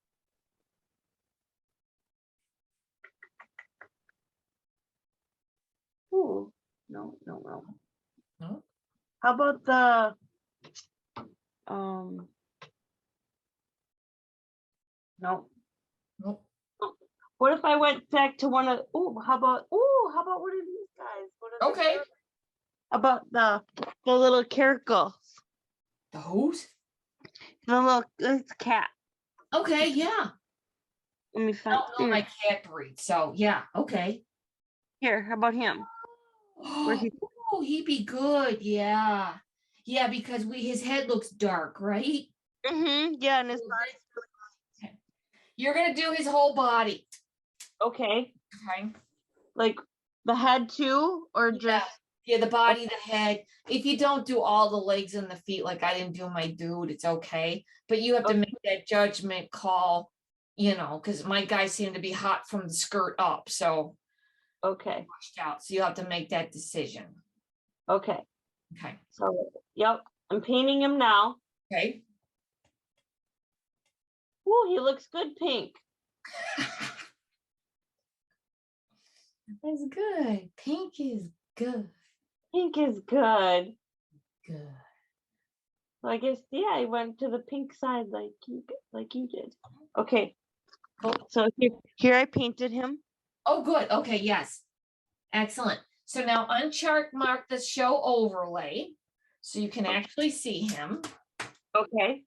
Ooh, no. No? How about the no. Nope. What if I went back to one of... how about one of these guys? Okay. About the little caracals. The who's? The little cat. Okay, yeah. Let me find... I don't know my cat breed, so yeah, okay. Here, how about him? Oh, he'd be good, yeah. Yeah, because his head looks dark, right? Yeah, and his body. You're gonna do his whole body. Okay. Okay. Like the head too, or just... Yeah, the body, the head. If you don't do all the legs and the feet, like I didn't do my dude, it's okay. But you have to make that judgment call, because my guy seemed to be hot from the skirt up. So okay. Washed out. So you have to make that decision. Okay. Okay. So, yep, I'm painting him now. Okay. Oh, he looks good pink. That's good. Pink is good. Pink is good. Good. So I guess, yeah, I went to the pink side like you did. Okay. Cool. So here I painted him. Oh, good. Okay, yes. Excellent. So now unchart mark the show overlay so you can actually see him. Okay.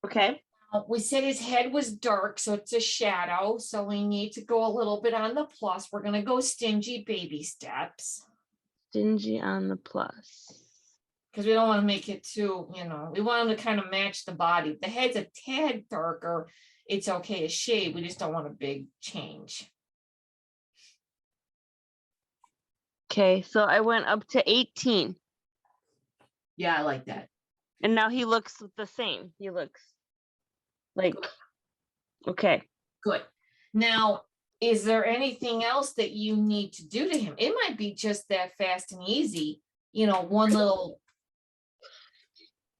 Okay. We said his head was dark, so it's a shadow. So we need to go a little bit on the plus. We're going to go stingy baby steps. Stingy on the plus. Because we don't want to make it too, we want him to kind of match the body. If the head's a tad darker, it's okay to shade. We just don't want a big change. Okay, so I went up to 18. Yeah, I like that. And now he looks the same. He looks like, okay. Good. Now, is there anything else that you need to do to him? It might be just that fast and easy, one little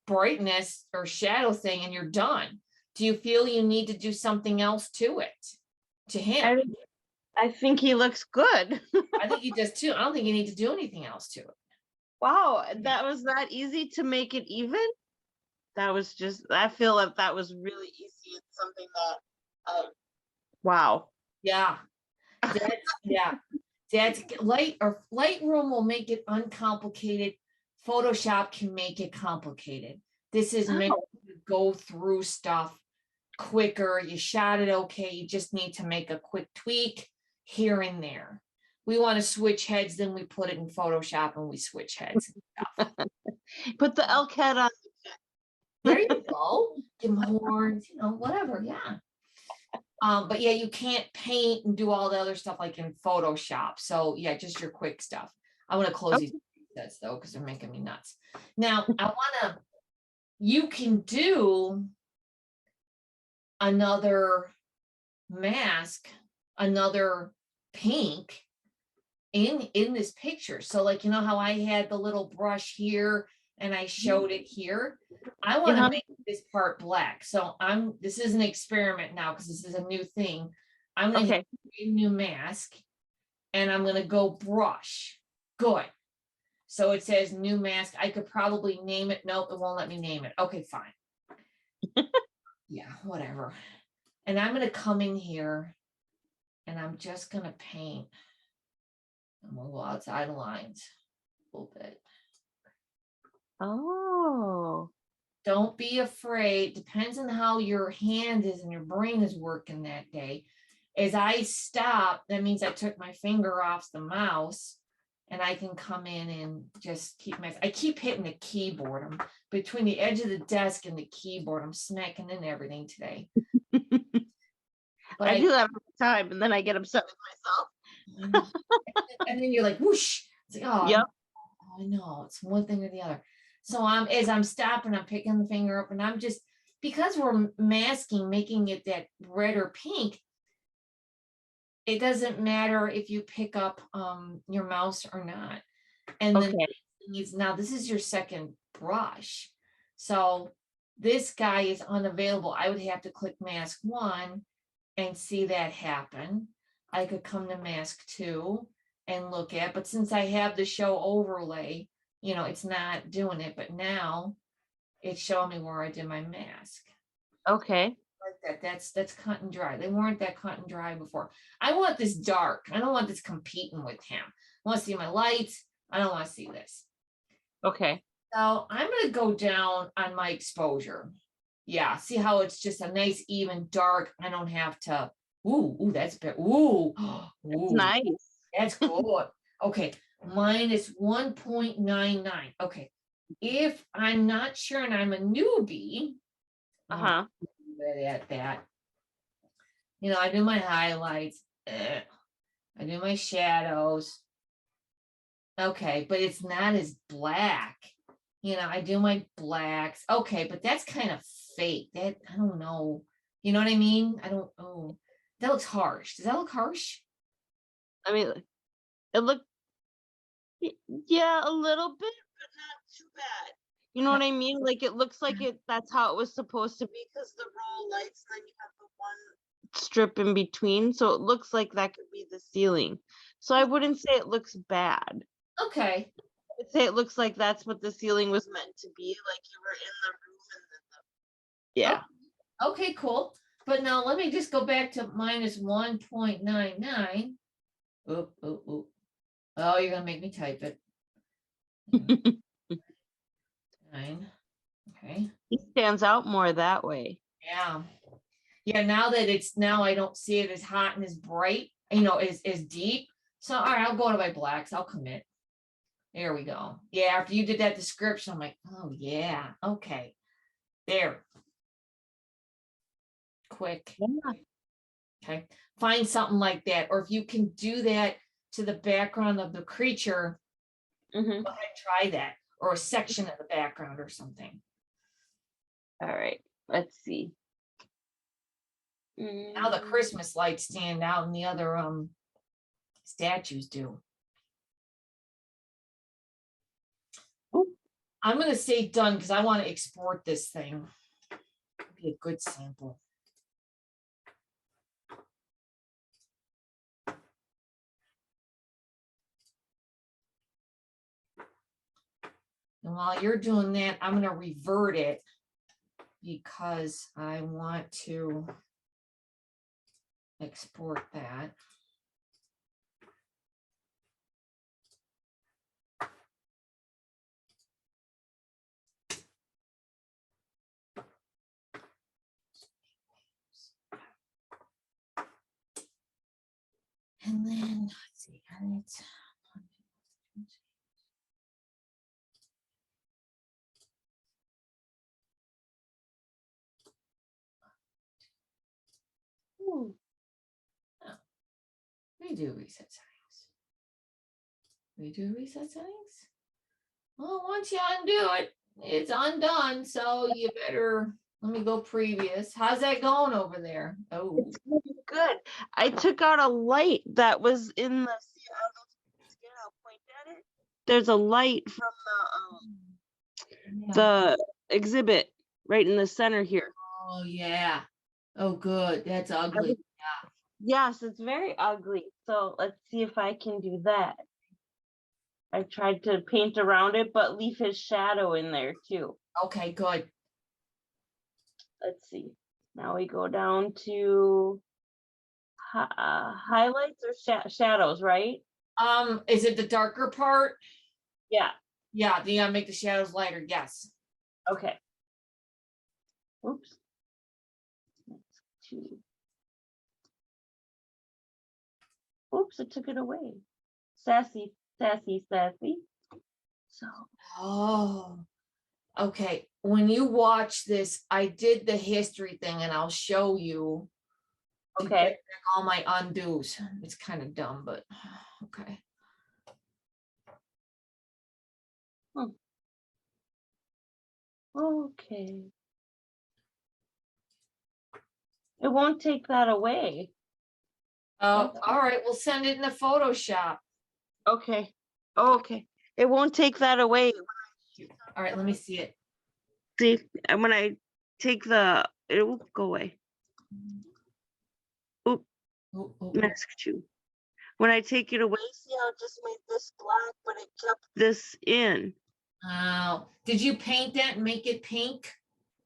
brightness or shadow thing and you're done. Do you feel you need to do something else to him? I think he looks good. I think he does too. I don't think you need to do anything else to it. Wow, that was that easy to make it even? That was just, I feel like that was really easy. It's something that, wow. Yeah. That's Lightroom will make it uncomplicated. Photoshop can make it complicated. This is meant to go through stuff quicker. You shot it okay. You just need to make a quick tweak here and there. We want to switch heads, then we put it in Photoshop and we switch heads. Put the elk head on. There you go. Give him horns, whatever. Yeah. But yeah, you can't paint and do all the other stuff like in Photoshop. So yeah, just your quick stuff. I want to close these sets though, because they're making me nuts. Now you can do another mask, another pink in this picture. So like, you know how I had the little brush here and I showed it here. I want to make this part black. So this is an experiment now because this is a new thing. I'm going to hit a new mask and I'm going to go brush. Good. So it says new mask. I could probably name it. Nope, it won't let me name it. Okay, fine. Yeah, whatever. And I'm going to come in here and I'm just going to paint. I'm going to go outside the lines a little bit. Oh. Don't be afraid. Depends on how your hand is and your brain is working that day. As I stop, that means I took my finger off the mouse and I can come in and just I keep hitting the keyboard. I'm between the edge of the desk and the keyboard. I'm smacking in everything today. But I do that all the time and then I get upset with myself. And then you're like, whoosh. It's like, oh, yep. I know. It's one thing or the other. So as I'm stopping, I'm picking the finger up and I'm just, because we're masking, making it that red or pink, it doesn't matter if you pick up your mouse or not. And then now this is your second brush. So this guy is unavailable. I would have to click mask 1 and see that happen. I could come to mask 2 and look at, but since I have the show overlay, you know, it's not doing it, but now it's showing me where I did my mask. Okay. Like that's cut and dry. They weren't that cut and dry before. I want this dark. I don't want this competing with him. I want to see my lights. I don't want to see this. Okay. So I'm going to go down on my exposure. Yeah, see how it's just a nice even dark. I don't have to. Ooh, that's bad. Ooh, it's nice. That's good. Okay, minus 1.99. Okay, if I'm not sure and I'm a newbie, at that. You know, I do my highlights. I do my shadows. Okay, but it's not as black. You know, I do my blacks. Okay, but that's kind of fake. That I don't know. You know what I mean? I don't. Oh, that looks harsh. Does that look harsh? I mean, it looked. Yeah, a little bit, but not too bad. You know what I mean? Like it looks like that's how it was supposed to be because the row lights, then you have the one strip in between. So it looks like that could be the ceiling. So I wouldn't say it looks bad. Okay. I would say it looks like that's what the ceiling was meant to be. Like you were in the room and then yeah. Oh, okay, cool. But now let me just go back to minus 1.99. Oop, oop, oop. Oh, you're gonna make me type it. 9. Okay. He stands out more that way. Yeah. Yeah, now I don't see it as hot and as bright, you know, as deep. So all right, I'll go to my blacks. I'll commit. There we go. Yeah, after you did that description, I'm like, oh yeah, okay. There. Quick. Yeah. Okay. Find something like that. Or if you can do that to the background of the creature, go ahead and try that. Or a section of the background or something. All right. Let's see. Now the Christmas lights stand out and the other statues do. I'm going to say done because I want to export this thing. It'd be a good sample. And while you're doing that, I'm going to revert it because I want to export that. And then let's see, it's Ooh. Redo reset settings. Redo reset settings. Well, once you undo it, it's undone. So you better, let me go previous. How's that going over there? Oh, It's really good. I took out a light that was in the. See, I don't know if you can I'll point at it. There's a light from yeah. the exhibit right in the center here. Oh, yeah. Oh, good. That's ugly. Yes, it's very ugly. So let's see if I can do that. I tried to paint around it, but leave his shadow in there too. Okay, good. Let's see. Now we go down to highlights or shadows, right? Is it the darker part? Yeah. Yeah, do you gotta make the shadows lighter? Yes. Okay. Oops. That's two. Oops, it took it away. Sassy, sassy, sassy. So. Oh, okay. When you watch this, I did the history thing and I'll show you. To Okay. get back all my undos. It's kind of dumb, but okay. Okay. It won't take that away. Oh, all right. We'll send it in the Photoshop. Okay. Oh, okay. It won't take that away. All right, let me see it. See, and when I take it will go away. Oop, Oh, oh, oh. mask 2. When I take it away, see how it just made this black, but it kept this in. Oh, did you paint that and make it pink?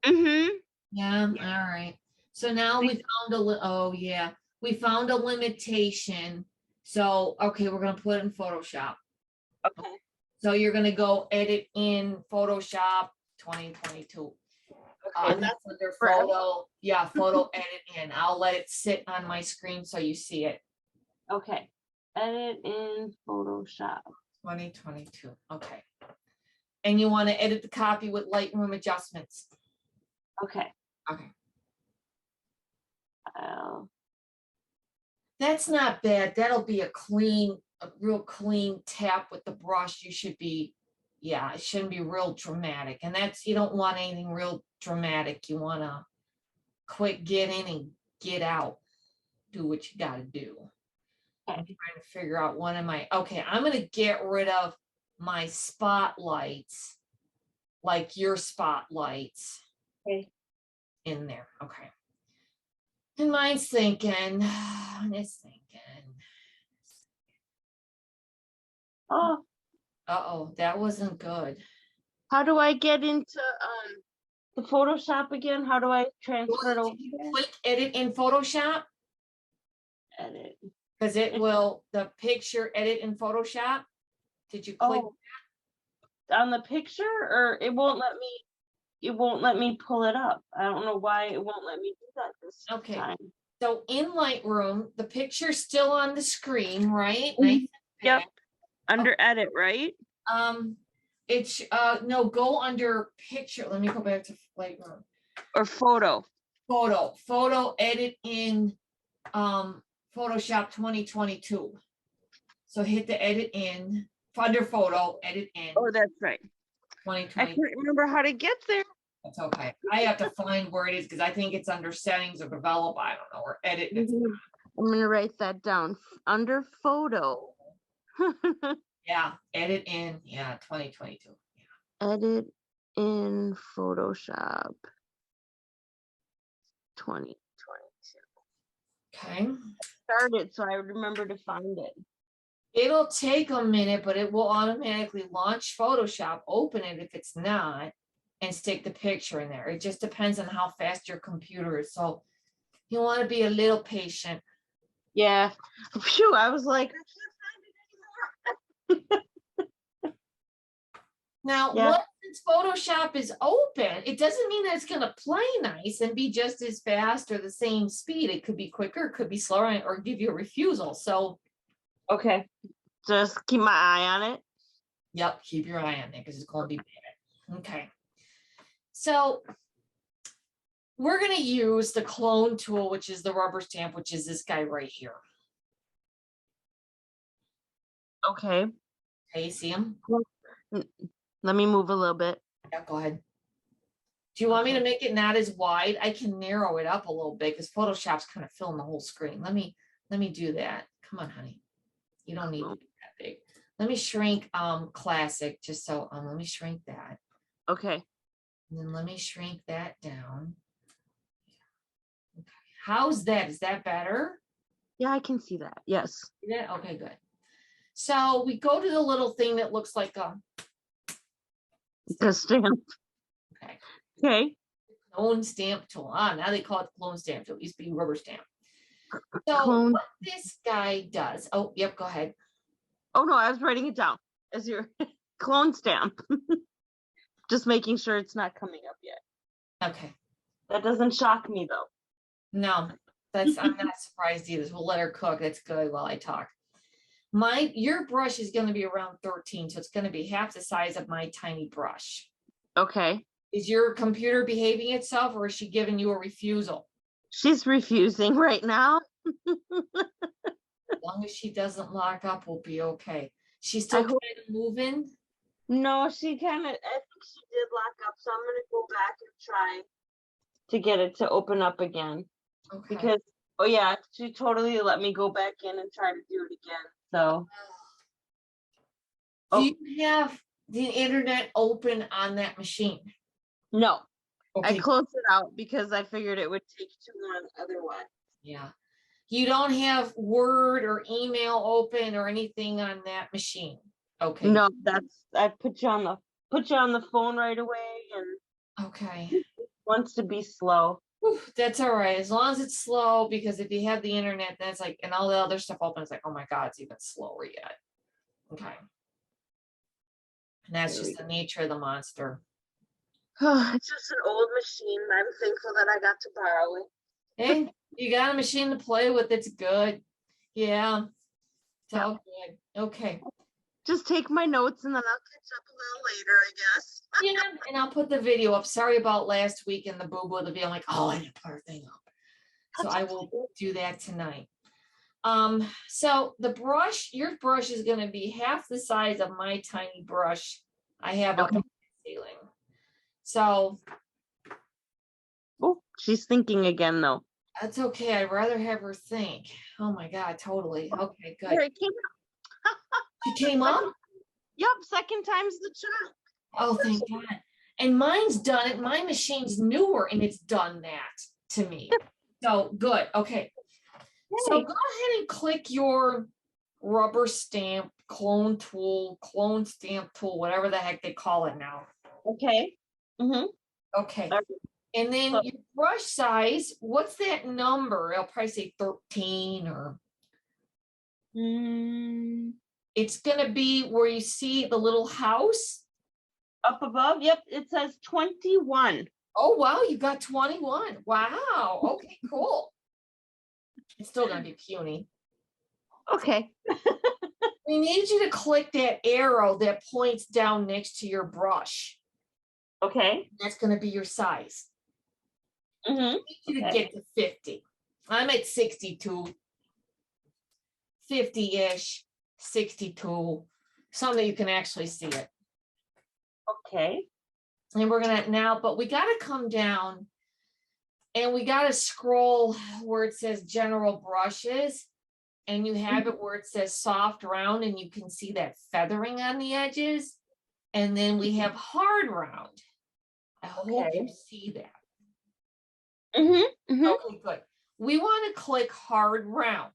Mm-hmm. Yeah, all right. So now we found oh yeah, we found a limitation. So, okay, we're gonna put it in Photoshop. Okay. So you're gonna go edit in Photoshop 2022. Okay, That's under forever. photo. Yeah, photo edit in. I'll let it sit on my screen so you see it. Okay. Edit in Photoshop. 2022. Okay. And you want to edit the copy with Lightroom adjustments. Okay. Okay. I'll That's not bad. That'll be a real clean tap with the brush. You should be, yeah, it shouldn't be real dramatic. And that's, you don't want anything real dramatic. You want to quick get in and get out. Do what you got to do. I'm trying to figure out one of my, okay, I'm going to get rid of my spotlights, like your spotlights in there. Okay. And mine's thinking, and it's thinking. Oh, Uh-oh, that wasn't good. how do I get into the Photoshop again? How do I transfer it over? Click edit in Photoshop. Edit. Because it will, the picture edit in Photoshop. Did you click on the picture, or it won't let me pull it up? I don't know why it won't let me do that this time. So in Lightroom, the picture's still on the screen, right? Yep. Under edit, right? It's no, go under picture. Let me go back to Lightroom. Or photo. Photo edit in Photoshop 2022. So hit the edit in under photo, edit in. Oh, that's right. 2020. I can't remember how to get there. That's okay. I have to find where it is because I think it's under settings or develop. I don't know, or edit. I'm gonna write that down under photo. Yeah, edit in. Yeah, 2022. Yeah. Edit in Photoshop 2022. Okay. Started, so I remember to find it. It'll take a minute, but it will automatically launch Photoshop, open it if it's not, and stick the picture in there. It just depends on how fast your computer is. So you want to be a little patient. Yeah. Phew, I was like, I can't find it anymore. Now, since Photoshop is open, it doesn't mean that it's going to play nice and be just as fast or the same speed. It could be quicker, it could be slower, or give you a refusal. So, okay, just keep my eye on it. Yep, keep your eye on it because it's going to be bad. Okay. So we're going to use the clone tool, which is the rubber stamp, which is this guy right here. Okay. Okay, you see him? Let me move a little bit. Yeah, go ahead. Do you want me to make it not as wide? I can narrow it up a little bit because Photoshop's kind of filling the whole screen. Let me do that. Come on, honey. You don't need to be that big. Let me shrink classic just so let me shrink that. Okay. And then let me shrink that down. Okay. How's that? Is that better? Yeah, I can see that. Yes. Yeah. Okay, good. So we go to the little thing that looks like a stamp. Okay. Okay. Clone stamp tool. Now they call it clone stamp tool. It used to be rubber stamp. So Clone. what this guy does. Oh, yep, go ahead. Oh no, I was writing it down as your clone stamp. Just making sure it's not coming up yet. Okay. That doesn't shock me though. No, I'm not surprised either. We'll let her cook. That's good while I talk. Your brush is going to be around 13, so it's going to be half the size of my tiny brush. Okay. Is your computer behaving itself, or is she giving you a refusal? She's refusing right now. As long as she doesn't lock up, we'll be okay. She's still kind of moving? No, she kind of, I think she did lock up, so I'm going to go back and try to get it to open up again. Okay. Because, oh yeah, she totally let me go back in and try to do it again. So. Do you have the internet open on that machine? No. Okay. I closed it out because I figured it would take too long otherwise. Yeah. You don't have Word or email open or anything on that machine. Okay. No, I put you on the phone right away, and okay. It wants to be slow. Whew, that's all right. As long as it's slow, because if you have the internet, that's like, and all the other stuff open, it's like, oh my God, it's even slower yet. Okay. And that's just the nature of the monster. Oh, it's just an old machine. I'm thankful that I got to borrow it. Hey, you got a machine to play with. It's good. Yeah. It's all good. Okay. Just take my notes and then I'll catch up a little later, I guess. Yeah, and I'll put the video up. Sorry about last week and the boo-boo of the video. I'm like, oh, I didn't put our thing up. So I will do that tonight. So the brush, your brush is going to be half the size of my tiny brush I have up on the ceiling. So. Oh, she's thinking again, though. That's okay. I'd rather have her think. Oh my God, totally. Okay, good. It came up. She came up? Yep, second time's the charm. Oh, thank God. And mine's done it. My machine's newer and it's done that to me. So good. Okay. So go ahead and click your rubber stamp, clone tool, clone stamp tool, whatever the heck they call it now. Okay. Mm-hmm. Okay. And then your brush size, what's that number? I'll probably say 13 or. It's going to be where you see the little house. Up above? Yep. It says 21. Oh, wow. You got 21. Wow. Okay, cool. It's still going to be puny. Okay. We need you to click that arrow that points down next to your brush. Okay. That's going to be your size. Mm-hmm. I need you to get to 50. I'm at 62. 50-ish, 62. Something you can actually see it. Okay. And we're going to now, but we got to come down and we got to scroll where it says general brushes. And you have it where it says soft round and you can see that feathering on the edges. And then we have hard round. I hope you see that. Mm-hmm. Mm-hmm. Okay, good. We want to click hard round.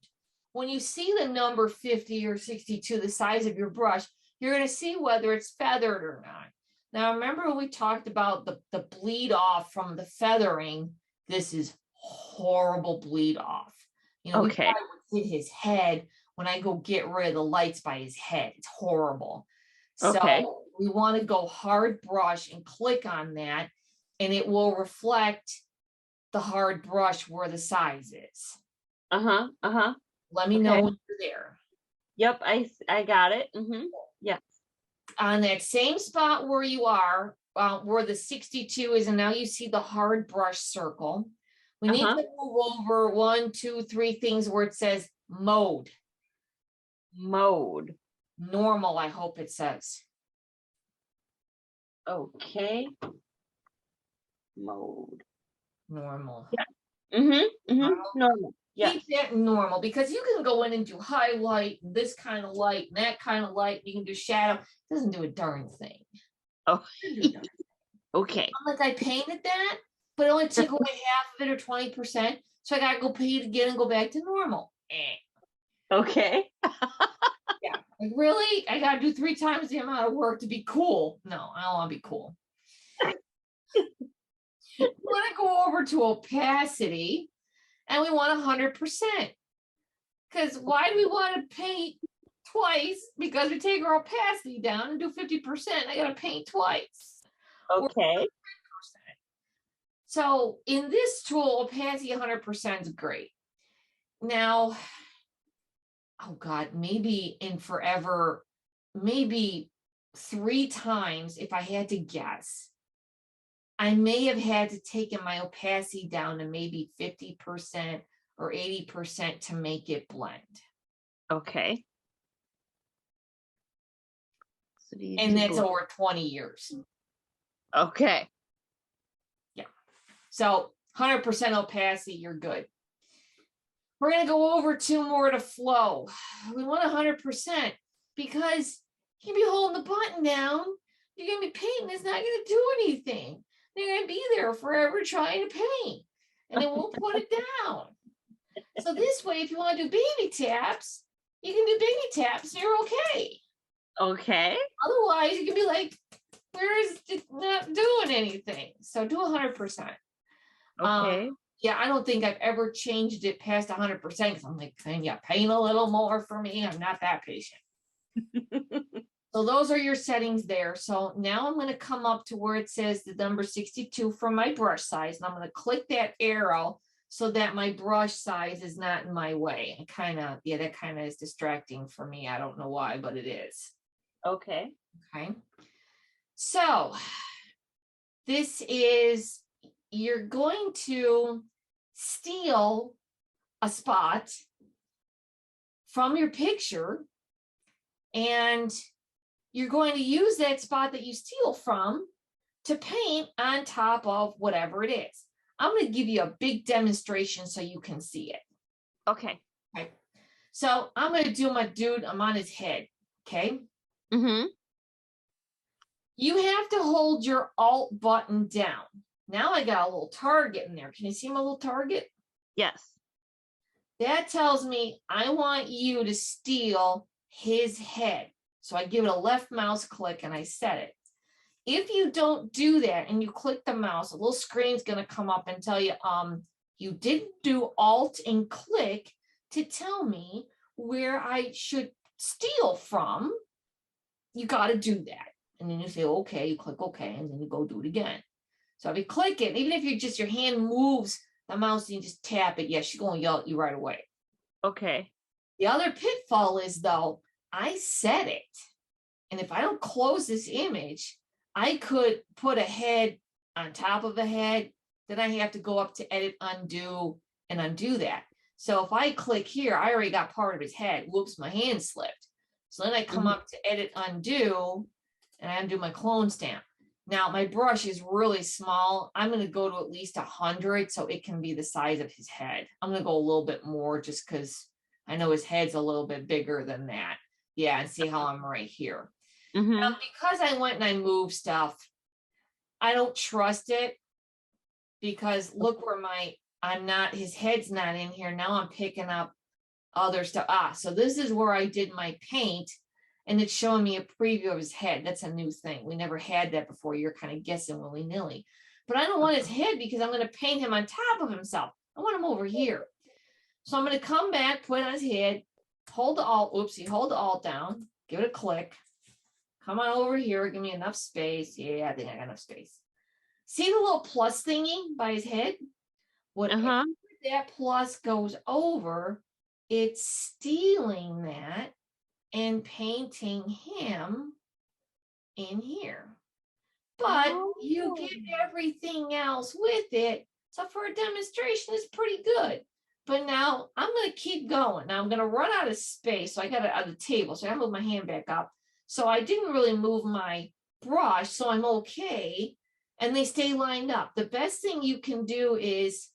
When you see the number 50 or 62, the size of your brush, you're going to see whether it's feathered or not. Now, remember when we talked about the bleed off from the feathering? This is horrible bleed off. You know, we probably would hit his head when I go get rid of the lights by his head. It's horrible. So we want to go hard brush and click on that, and it will reflect the hard brush where the size is. Uh-huh. Uh-huh. Let me know when you're there. Yep, I got it. Mm-hmm. Yes. On that same spot where you are, where the 62 is, and now you see the hard brush circle. We need to move over 1, 2, 3 things where it says mode. Mode. Normal, I hope it says. Okay. Mode. Normal. Yeah. Normal. Yeah. Keep that normal, because you can go in and do highlight, this kind of light, and that kind of light. You can do shadow. It doesn't do a darn thing. Oh. Okay. Like I painted that, but it only took away half of it or 20%. So I gotta go paint it again and go back to normal. Okay. Yeah. Like, really? I gotta do 3 times the amount of work to be cool. No, I don't want to be cool. We want to go over to opacity, and we want 100%. Because why do we want to paint twice? Because we take our opacity down and do 50%. I gotta paint twice. Okay. So in this tool, opacity 100% is great. Now, oh God, maybe in forever, maybe 3 times, if I had to guess, I may have had to take my opacity down to maybe 50% or 80% to make it blend. Okay. And that's over 20 years. Okay. Yeah. So 100% opacity, you're good. We're going to go over 2 more to flow. We want 100% because you'll be holding the button down. You're going to be painting. It's not going to do anything. They're going to be there forever trying to paint, and then we'll put it down. So this way, if you want to do baby taps, you can do baby taps and you're okay. Okay. Otherwise, you can be like, where is it not doing anything? So do 100%. Okay. Yeah, I don't think I've ever changed it past 100% because I'm like, can you paint a little more for me? I'm not that patient. So those are your settings there. So now I'm going to come up to where it says the number 62 for my brush size. And I'm going to click that arrow so that my brush size is not in my way. And that kind of is distracting for me. I don't know why, but it is. Okay. Okay. So this is, you're going to steal a spot from your picture, and you're going to use that spot that you steal from to paint on top of whatever it is. I'm going to give you a big demonstration so you can see it. Okay. Okay. So I'm going to do my dude. I'm on his head. Okay. You have to hold your Alt button down. Now I got a little target in there. Can you see my little target? Yes. That tells me I want you to steal his head. So I give it a left mouse click and I set it. If you don't do that and you click the mouse, a little screen's going to come up and tell you, you didn't do Alt and click to tell me where I should steal from. You got to do that. And then you say, okay, you click okay, and then you go do it again. So if you click it, even if your hand moves the mouse and you just tap it, yes, she's going to yell at you right away. Okay. The other pitfall is, though, I set it. And if I don't close this image, I could put a head on top of a head. Then I have to go up to edit, undo, and undo that. So if I click here, I already got part of his head. Whoops, my hand slipped. So then I come up to edit, undo, and I undo my clone stamp. Now my brush is really small. I'm going to go to at least 100 so it can be the size of his head. I'm going to go a little bit more just because I know his head's a little bit bigger than that. Yeah, and see how I'm right here. Now, because I went and I moved stuff, I don't trust it because look where his head's not in here. Now I'm picking up other stuff. So this is where I did my paint, and it's showing me a preview of his head. That's a new thing. We never had that before. You're kind of guessing willy-nilly. But I don't want his head because I'm going to paint him on top of himself. I want him over here. So I'm going to come back, put it on his head, hold the Alt, hold the Alt down, give it a click. Come on over here, give me enough space. Yeah, I think I got enough space. See the little plus thingy by his head? Whatever that plus goes over, it's stealing that and painting him in here. but you get everything else with it. So for a demonstration, it's pretty good. But now I'm going to keep going. Now I'm going to run out of space. So I got it on the table. So I move my hand back up. So I didn't really move my brush. So I'm okay. And they stay lined up. The best thing you can do is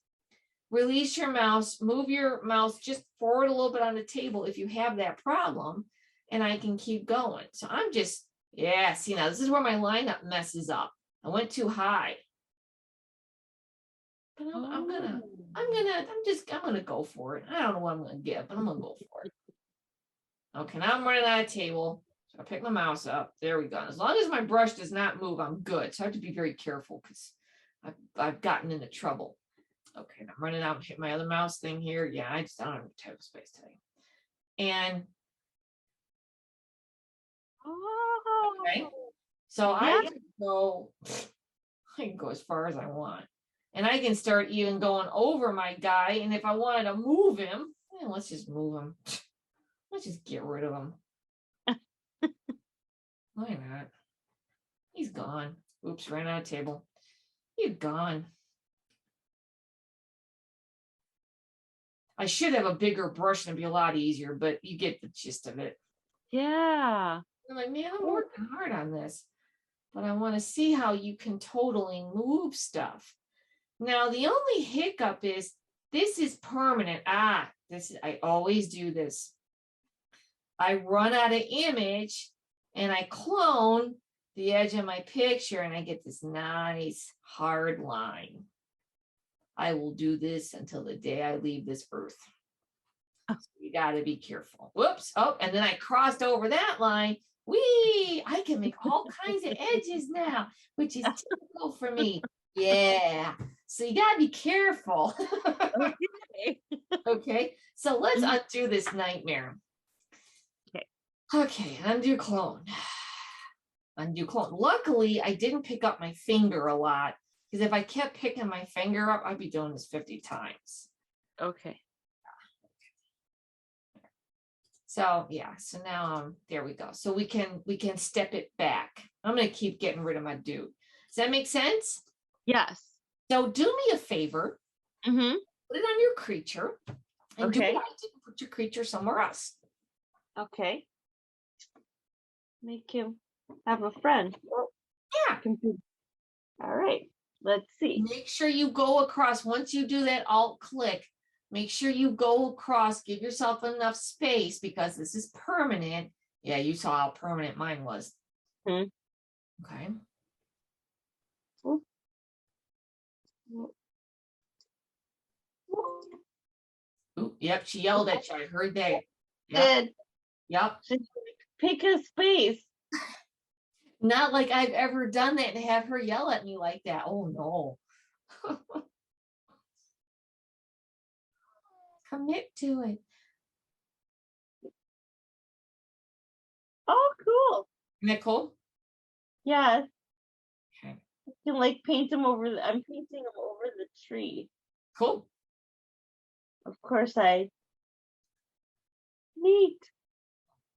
release your mouse, move your mouse just forward a little bit on the table if you have that problem. And I can keep going. So I'm just, yeah, see now this is where my lineup messes up. I went too high. But I'm gonna go for it. I don't know what I'm gonna get, but I'm gonna go for it. Okay, now I'm running out of table. So I pick my mouse up. There we go. As long as my brush does not move, I'm good. So I have to be very careful because I've gotten into trouble. Okay, I'm running out and hit my other mouse thing here. Yeah, I don't have table space today. And okay, so I can go as far as I want. And I can start even going over my guy. And if I wanted to move him, let's just move him. Let's just get rid of him. Why not? He's gone. Oops, ran out of table. You're gone. I should have a bigger brush and it'd be a lot easier, but you get the gist of it. Yeah. I'm like, man, I'm working hard on this, but I want to see how you can totally move stuff. Now, the only hiccup is this is permanent. I always do this. I run out of image and I clone the edge of my picture and I get this nice hard line. I will do this until the day I leave this earth. So you got to be careful. Whoops. Oh, and then I crossed over that line. Whee! I can make all kinds of edges now, which is typical for me. Yeah. So you got to be careful. Okay. Okay. So let's undo this nightmare. Okay. Undo clone. Undo clone. Luckily, I didn't pick up my finger a lot because if I kept picking my finger up, I'd be doing this 50 times. Okay. So yeah, so now there we go. So we can step it back. I'm gonna keep getting rid of my dude. Does that make sense? Yes. So do me a favor. Put it on your creature. And do what I did and put your creature somewhere else. Okay. Make him have a friend. Yeah. All right. Let's see. Make sure you go across. Once you do that alt click, make sure you go across, give yourself enough space because this is permanent. Yeah, you saw how permanent mine was. Okay. Ooh, yep, she yelled at you. I heard that. Yep. Yep. Pick a space. Not like I've ever done that and have her yell at me like that. Oh no. Commit to it. Oh, cool. Isn't that cool? Yes. Okay. I can like paint him over. I'm painting him over the tree. Cool. Of course, neat.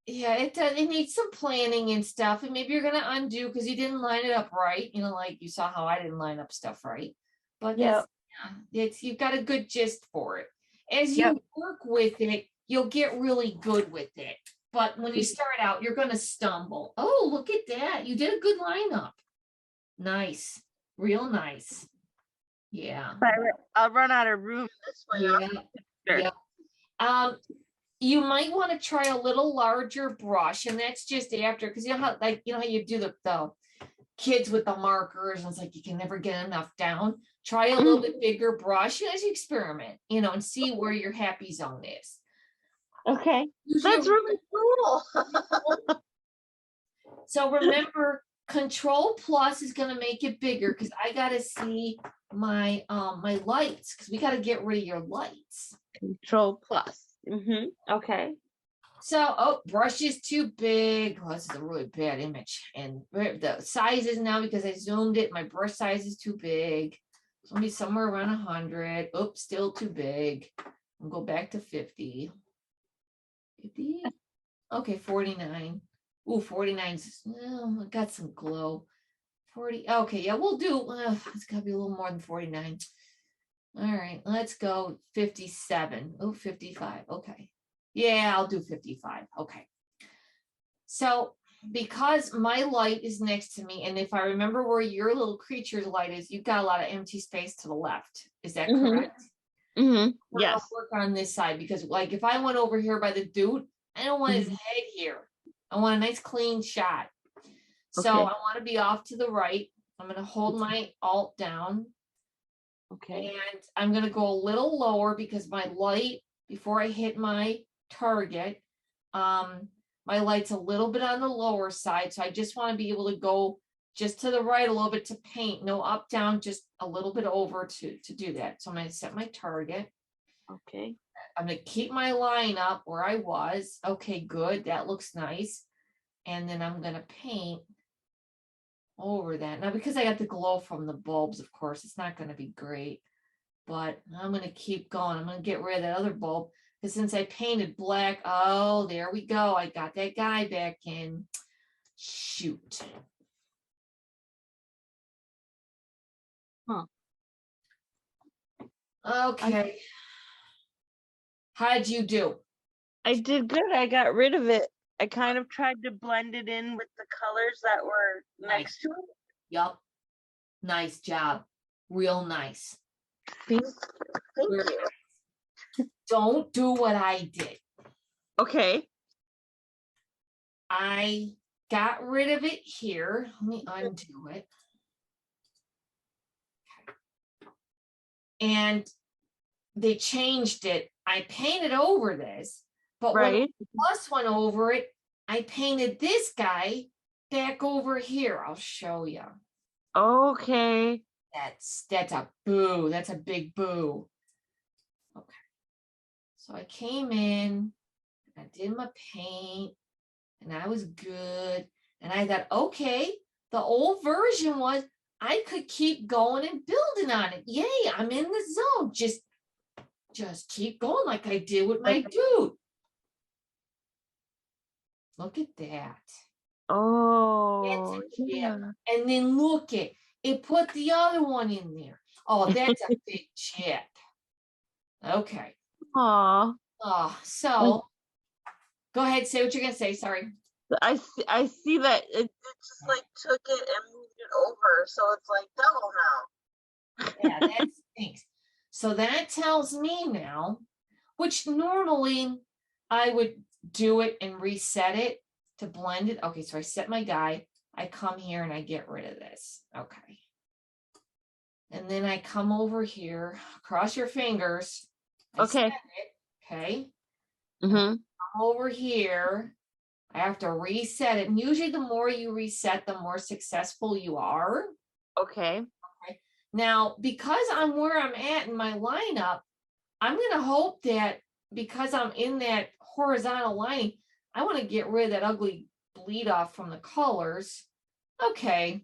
Yeah, it does. It needs some planning and stuff, and maybe you're gonna undo because you didn't line it up right. You know, like you saw how I didn't line up stuff right. But it's you've got a good gist for it. As you work with it, you'll get really good with it. But when you start out, you're gonna stumble. Oh, look at that! You did a good lineup. Nice, real nice. Yeah. I'll run out of room this way. Yeah. You might want to try a little larger brush, and that's just after, because you know how you do the kids with the markers, and it's like you can never get enough down. Try a little bit bigger brush as you experiment, and see where your happy zone is. Okay, that's really cool. So remember, Control Plus is going to make it bigger because I got to see my my lights because we got to get rid of your lights. Control Plus. Okay. So, brush is too big. Oh, this is a really bad image. And the sizes now, because I zoomed it, my brush size is too big. It's gonna be somewhere around 100. Oops, still too big. I'll go back to 50. 50? Okay, 49. Ooh, 49's, I got some glow. 40. Okay, yeah, we'll do, it's gotta be a little more than 49. All right, let's go 57. Oh, 55. Okay. Yeah, I'll do 55. Okay. So because my light is next to me, and if I remember where your little creature's light is, you've got a lot of empty space to the left. Is that correct? Mm-hmm. We're gonna Yes. work on this side because like if I went over here by the dude, I don't want his head here. I want a nice clean shot. So Okay. I want to be off to the right. I'm going to hold my alt down. Okay. And I'm going to go a little lower because my light, before I hit my target, my light's a little bit on the lower side. So I just want to be able to go just to the right a little bit to paint. No up, down, just a little bit over to do that. So I'm going to set my target. Okay. I'm going to keep my line up where I was. Okay, good. That looks nice. And then I'm going to paint over that. Now, because I got the glow from the bulbs, of course, it's not going to be great, but I'm going to keep going. I'm going to get rid of that other bulb because since I painted black, oh, there we go. I got that guy back in. Shoot. Huh. Okay. How'd you do? I did good. I got rid of it. I kind of tried to blend it in with the colors that were next to it. Yup. Nice job. Real nice. Thank you. Don't do what I did. Okay. I got rid of it here. Let me undo it. And they changed it. I painted over this, but when the plus went over it, I painted this guy back over here. I'll show you. Okay. That's a boo. That's a big boo. Okay. So I came in, I did my paint, and I was good. And I thought, okay, the old version was I could keep going and building on it. Yay, I'm in the zone. Just keep going like I did with my dude. Look at that. Oh, yeah. And then look at it, put the other one in there. Oh, that's a big chip. Okay. Aw. Oh, so go ahead, say what you're gonna say. Sorry. I see that it just like took it and moved it over, so it's like double now. Yeah, that stinks. So that tells me now, which normally I would do it and reset it to blend it. Okay, so I set my guy. I come here and I get rid of this. Okay. And then I come over here, cross your fingers. I set it. Okay. Come over here. I have to reset it. And usually the more you reset, the more successful you are. Okay. Now, because I'm where I'm at in my lineup, I'm going to hope that because I'm in that horizontal lining, I want to get rid of that ugly bleed off from the colors. Okay,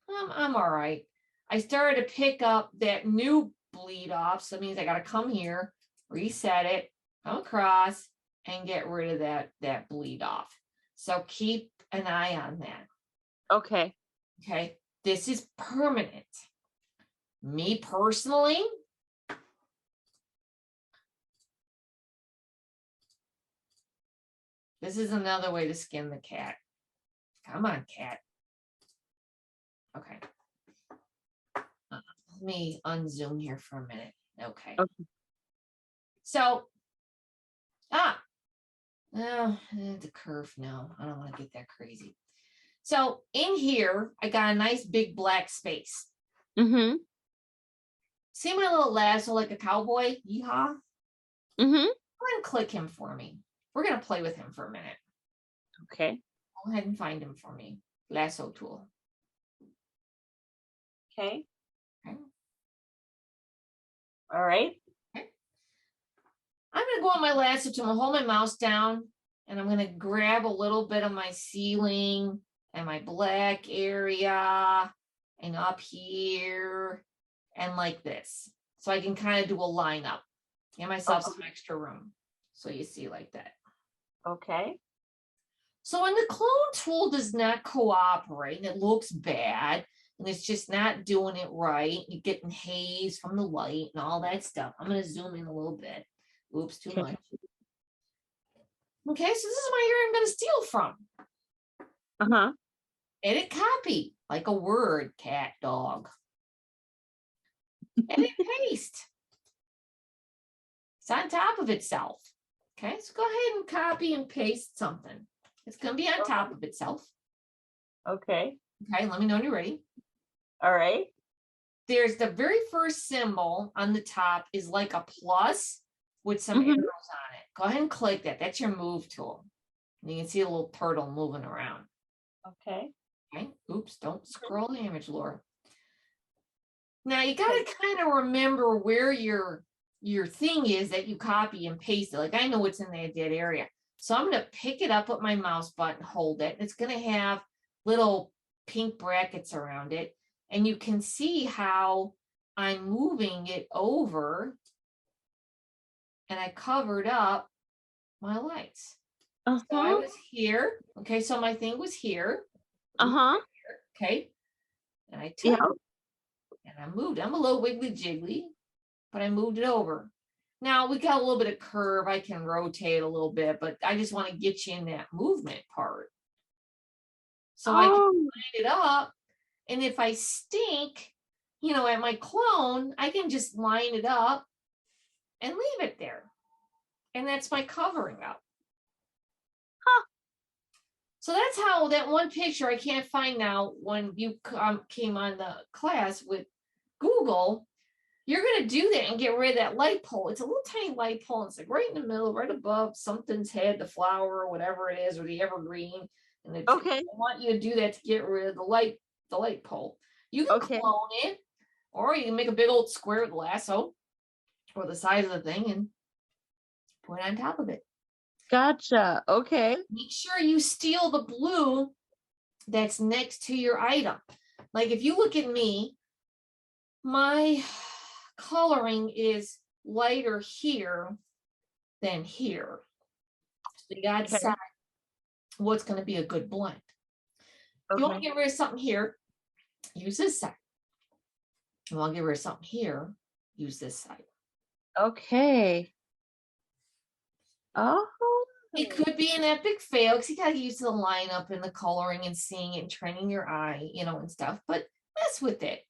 I'm all right. I started to pick up that new bleed off, so that means I got to come here, reset it, come across, and get rid of that bleed off. So keep an eye on that. Okay. Okay, this is permanent. Me personally, this is another way to skin the cat. Come on, cat. Okay. Let me unzoom here for a minute. Okay. So, it's a curve now. I don't want to get that crazy. So in here, I got a nice big black space. See my little lasso like a cowboy? Yeehaw. Go ahead and click him for me. We're going to play with him for a minute. Okay. Go ahead and find him for me. Lasso tool. Okay. All right. Okay. I'm going to go on my lasso tool, hold my mouse down, and I'm going to grab a little bit of my ceiling and my black area and up here and like this. So I can kind of do a lineup. Get myself some extra room. So you see like that. Okay. So when the clone tool does not cooperate and it looks bad, and it's just not doing it right. You're getting haze from the light and all that stuff. I'm going to zoom in a little bit. Oops, too Okay. much. Okay, so this is my area I'm going to steal from. Uh-huh. Edit copy, like a word, cat, dog. Edit paste. It's on top of itself. Okay, so go ahead and copy and paste something. It's going to be on top of itself. Okay. Okay, let me know when you're ready. All right. There's the very first symbol on the top is like a plus with some Mhm. arrows on it. Go ahead and click that. That's your move tool. And you can see a little turtle moving around. Okay. Okay, oops, don't scroll the image, Laura. Now you got to kind of remember where your thing is that you copy and paste it. Like I know what's in that dead area. So I'm going to pick it up with my mouse button, hold it. It's going to have little pink brackets around it. And you can see how I'm moving it over and I covered up my lights. So I was here. Okay, so my thing was here. Uh-huh. Okay. And I took Yeah. and I moved. I'm a little wiggly jiggly, but I moved it over. Now we got a little bit of curve. I can rotate a little bit, but I just want to get you in that movement part. So I can line it up. And if I stink, at my clone, I can just line it up and leave it there. And that's my covering up. So that's how that one picture I can't find now when you came on the class with Google. You're going to do that and get rid of that light pole. It's a little tiny light pole. It's like right in the middle, right above something's head, the flower or whatever it is, or the evergreen. And I want you to do that to get rid of the light pole. You can clone it, or you can make a big old square with lasso or the size of the thing and put it on top of it. Gotcha. Okay. Make sure you steal the blue that's next to your item. Like if you look at me, my coloring is lighter here than here. So you got to decide what's going to be a good blend. If you want to get rid of something here, use this side. If you want to get rid of something here, use this side. Okay. Oh. It could be an epic fail because you got to get used to the lineup and the coloring and seeing it and training your eye, and stuff, but mess with it.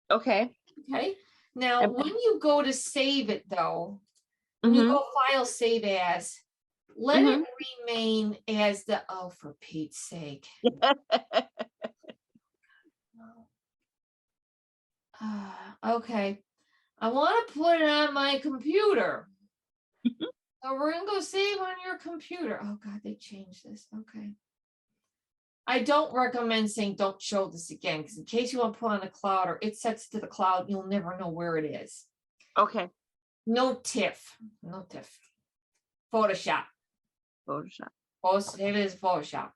Okay. Okay. Now, when you go to save it, though, when you go file save as, let it remain as for Pete's sake. Okay. I want to put it on my computer. So we're going to go save on your computer. Oh, God, they changed this. Okay. I don't recommend saying don't show this again because in case you want to put on a cloud or it sets to the cloud, you'll never know where it is. Okay. No TIFF. No TIFF. Photoshop. It is Photoshop.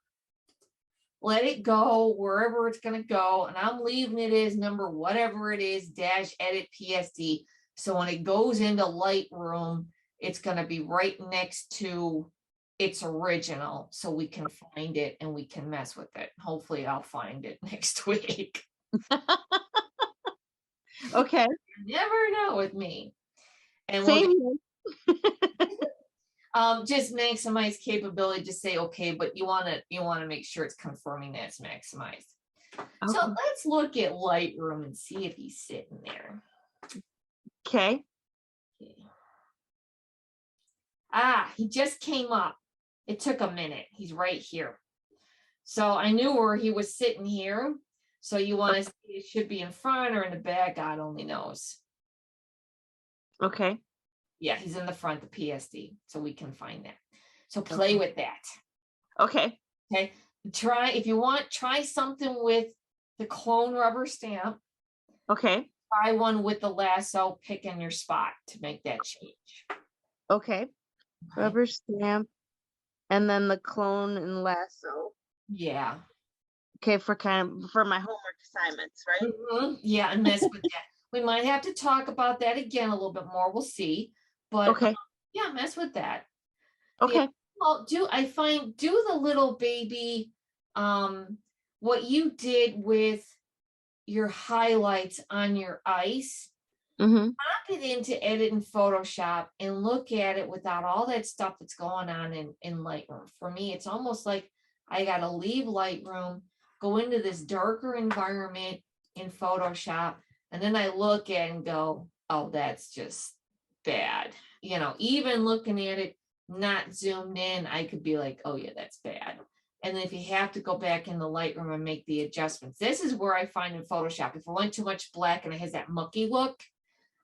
Let it go wherever it's going to go. And I'm leaving it as number whatever it is, -edit PSD. So when it goes into Lightroom, it's going to be right next to its original. So we can find it and we can mess with it. Hopefully I'll find it next week. Okay. You never know with me. And just maximize capability, just say okay, but you want to make sure it's confirming that it's maximized. So let's look at Lightroom and see if he's sitting there. Okay. He just came up. It took a minute. He's right here. So I knew where he was sitting here. So you want to see it should be in front or in the back. God only knows. Okay. Yeah, he's in the front, the PSD. So we can find that. So play with that. Okay. Okay. If you want, try something with the clone rubber stamp. Okay. Try one with the lasso, picking your spot to make that change. Okay. Rubber stamp. And then the clone and lasso. Yeah. Okay, for my homework assignments, right? Yeah, and mess with that. We might have to talk about that again a little bit more. We'll see. But yeah, mess with that. Okay. Do the little baby what you did with your highlights on your ice, Mm-hmm. pop it into edit in Photoshop and look at it without all that stuff that's going on in Lightroom. For me, it's almost like I got to leave Lightroom, go into this darker environment in Photoshop, and then I look at it and go, oh, that's just bad. You know, even looking at it, not zoomed in, I could be like, oh yeah, that's bad. And then if you have to go back in the Lightroom and make the adjustments, this is where I find in Photoshop, if it went too much black and it has that mucky look,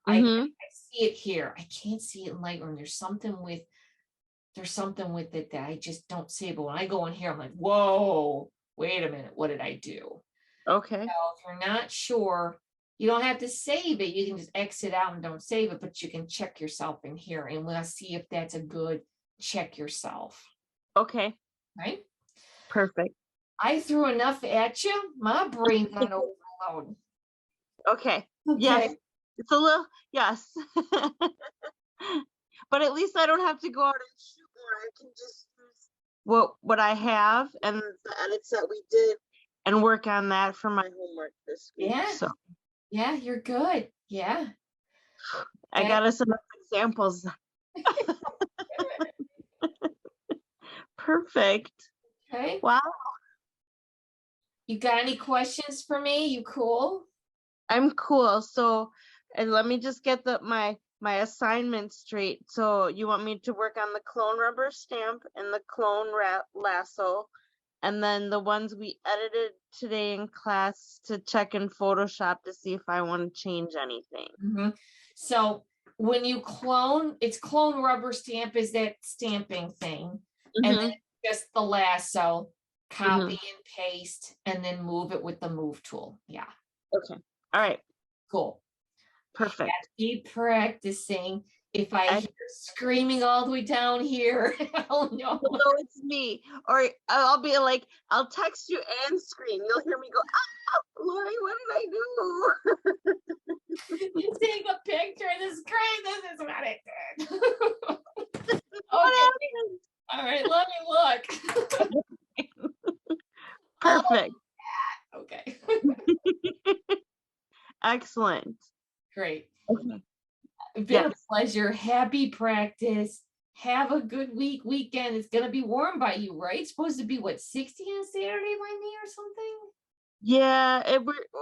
I see it here. I can't see it in Lightroom. There's something with it that I just don't see. But when I go in here, I'm like, whoa, wait a minute, what did I do? Okay. So if you're not sure, you don't have to save it. You can just exit out and don't save it, but you can check yourself in here and we'll see if that's a good check yourself. Okay. Right? Perfect. I threw enough at you. My brain's on overload. Okay. Yes. It's a little, yes. But at least I don't have to go out and shoot more. I can just use what I have and the edits that we did and work on that for my homework this week. Yeah. So yeah, you're good. Yeah. I got us enough examples. Perfect. Okay. Wow. You got any questions for me? You cool? I'm cool. So, and let me just get my assignment straight. So you want me to work on the clone rubber stamp and the clone lasso, and then the ones we edited today in class to check in Photoshop to see if I want to change anything. Mm-hmm. So when you clone, it's clone rubber stamp is that stamping thing. And then just the lasso, copy and paste, and then move it with the move tool. Yeah. Okay. All right. Cool. Perfect. Keep practicing. If I hear screaming all the way down here, I'll know. No, it's me. Or I'll be like, I'll text you and scream. You'll hear me go, ah, Lori, what did I do? You take a picture of the screen. This is what I did. Okay. All right, let me look. Perfect. Oh, okay. Excellent. Great. Okay. It's been a pleasure. Happy practice. Have a good weekend. It's gonna be warm by you, right? It's supposed to be what, 60 on Saturday by me or something? Yeah,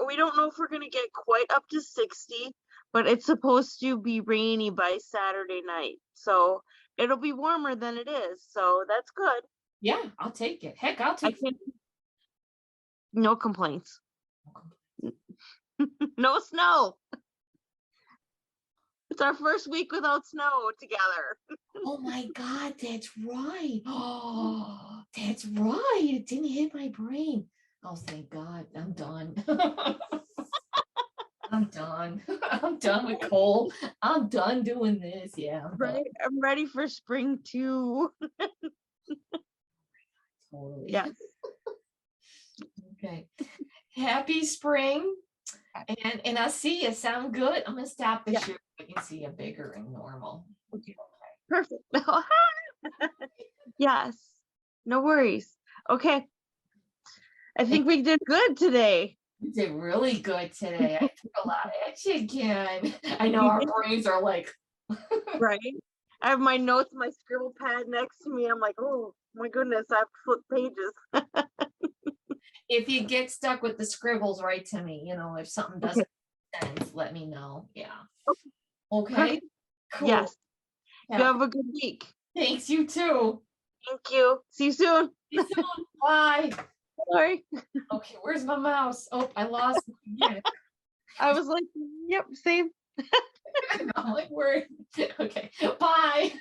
we don't know if we're gonna get quite up to 60, but it's supposed to be rainy by Saturday night. So it'll be warmer than it is. So that's good. Yeah, I'll take it. Heck, I'll take it. No complaints. No snow. It's our first week without snow together. Oh my God, that's right. Oh, that's right. It didn't hit my brain. Oh, thank God. I'm done. I'm done. I'm done with coal. I'm done doing this. Yeah. Right. I'm ready for spring too. Totally. Yes. Okay. Happy spring. And I'll see you. Sound good? I'm gonna stop the shoot. I can see you bigger and normal. Okay. Perfect. Yes. No worries. Okay. I think we did good today. You did really good today. I took a lot at you again. I know our brains are like right. I have my notes, my scribble pad next to me. I'm like, oh my goodness, I have to flip pages. If you get stuck with the scribbles, write to me. You know, if something doesn't make sense, let me know. Yeah. Okay. Cool. Yes. You have a good week. Thanks, you too. Thank you. See you soon. See you soon. Bye. Sorry. Okay, where's my mouse? Oh, I lost it again. I was like, yep, same. I'm like, where? Okay, bye.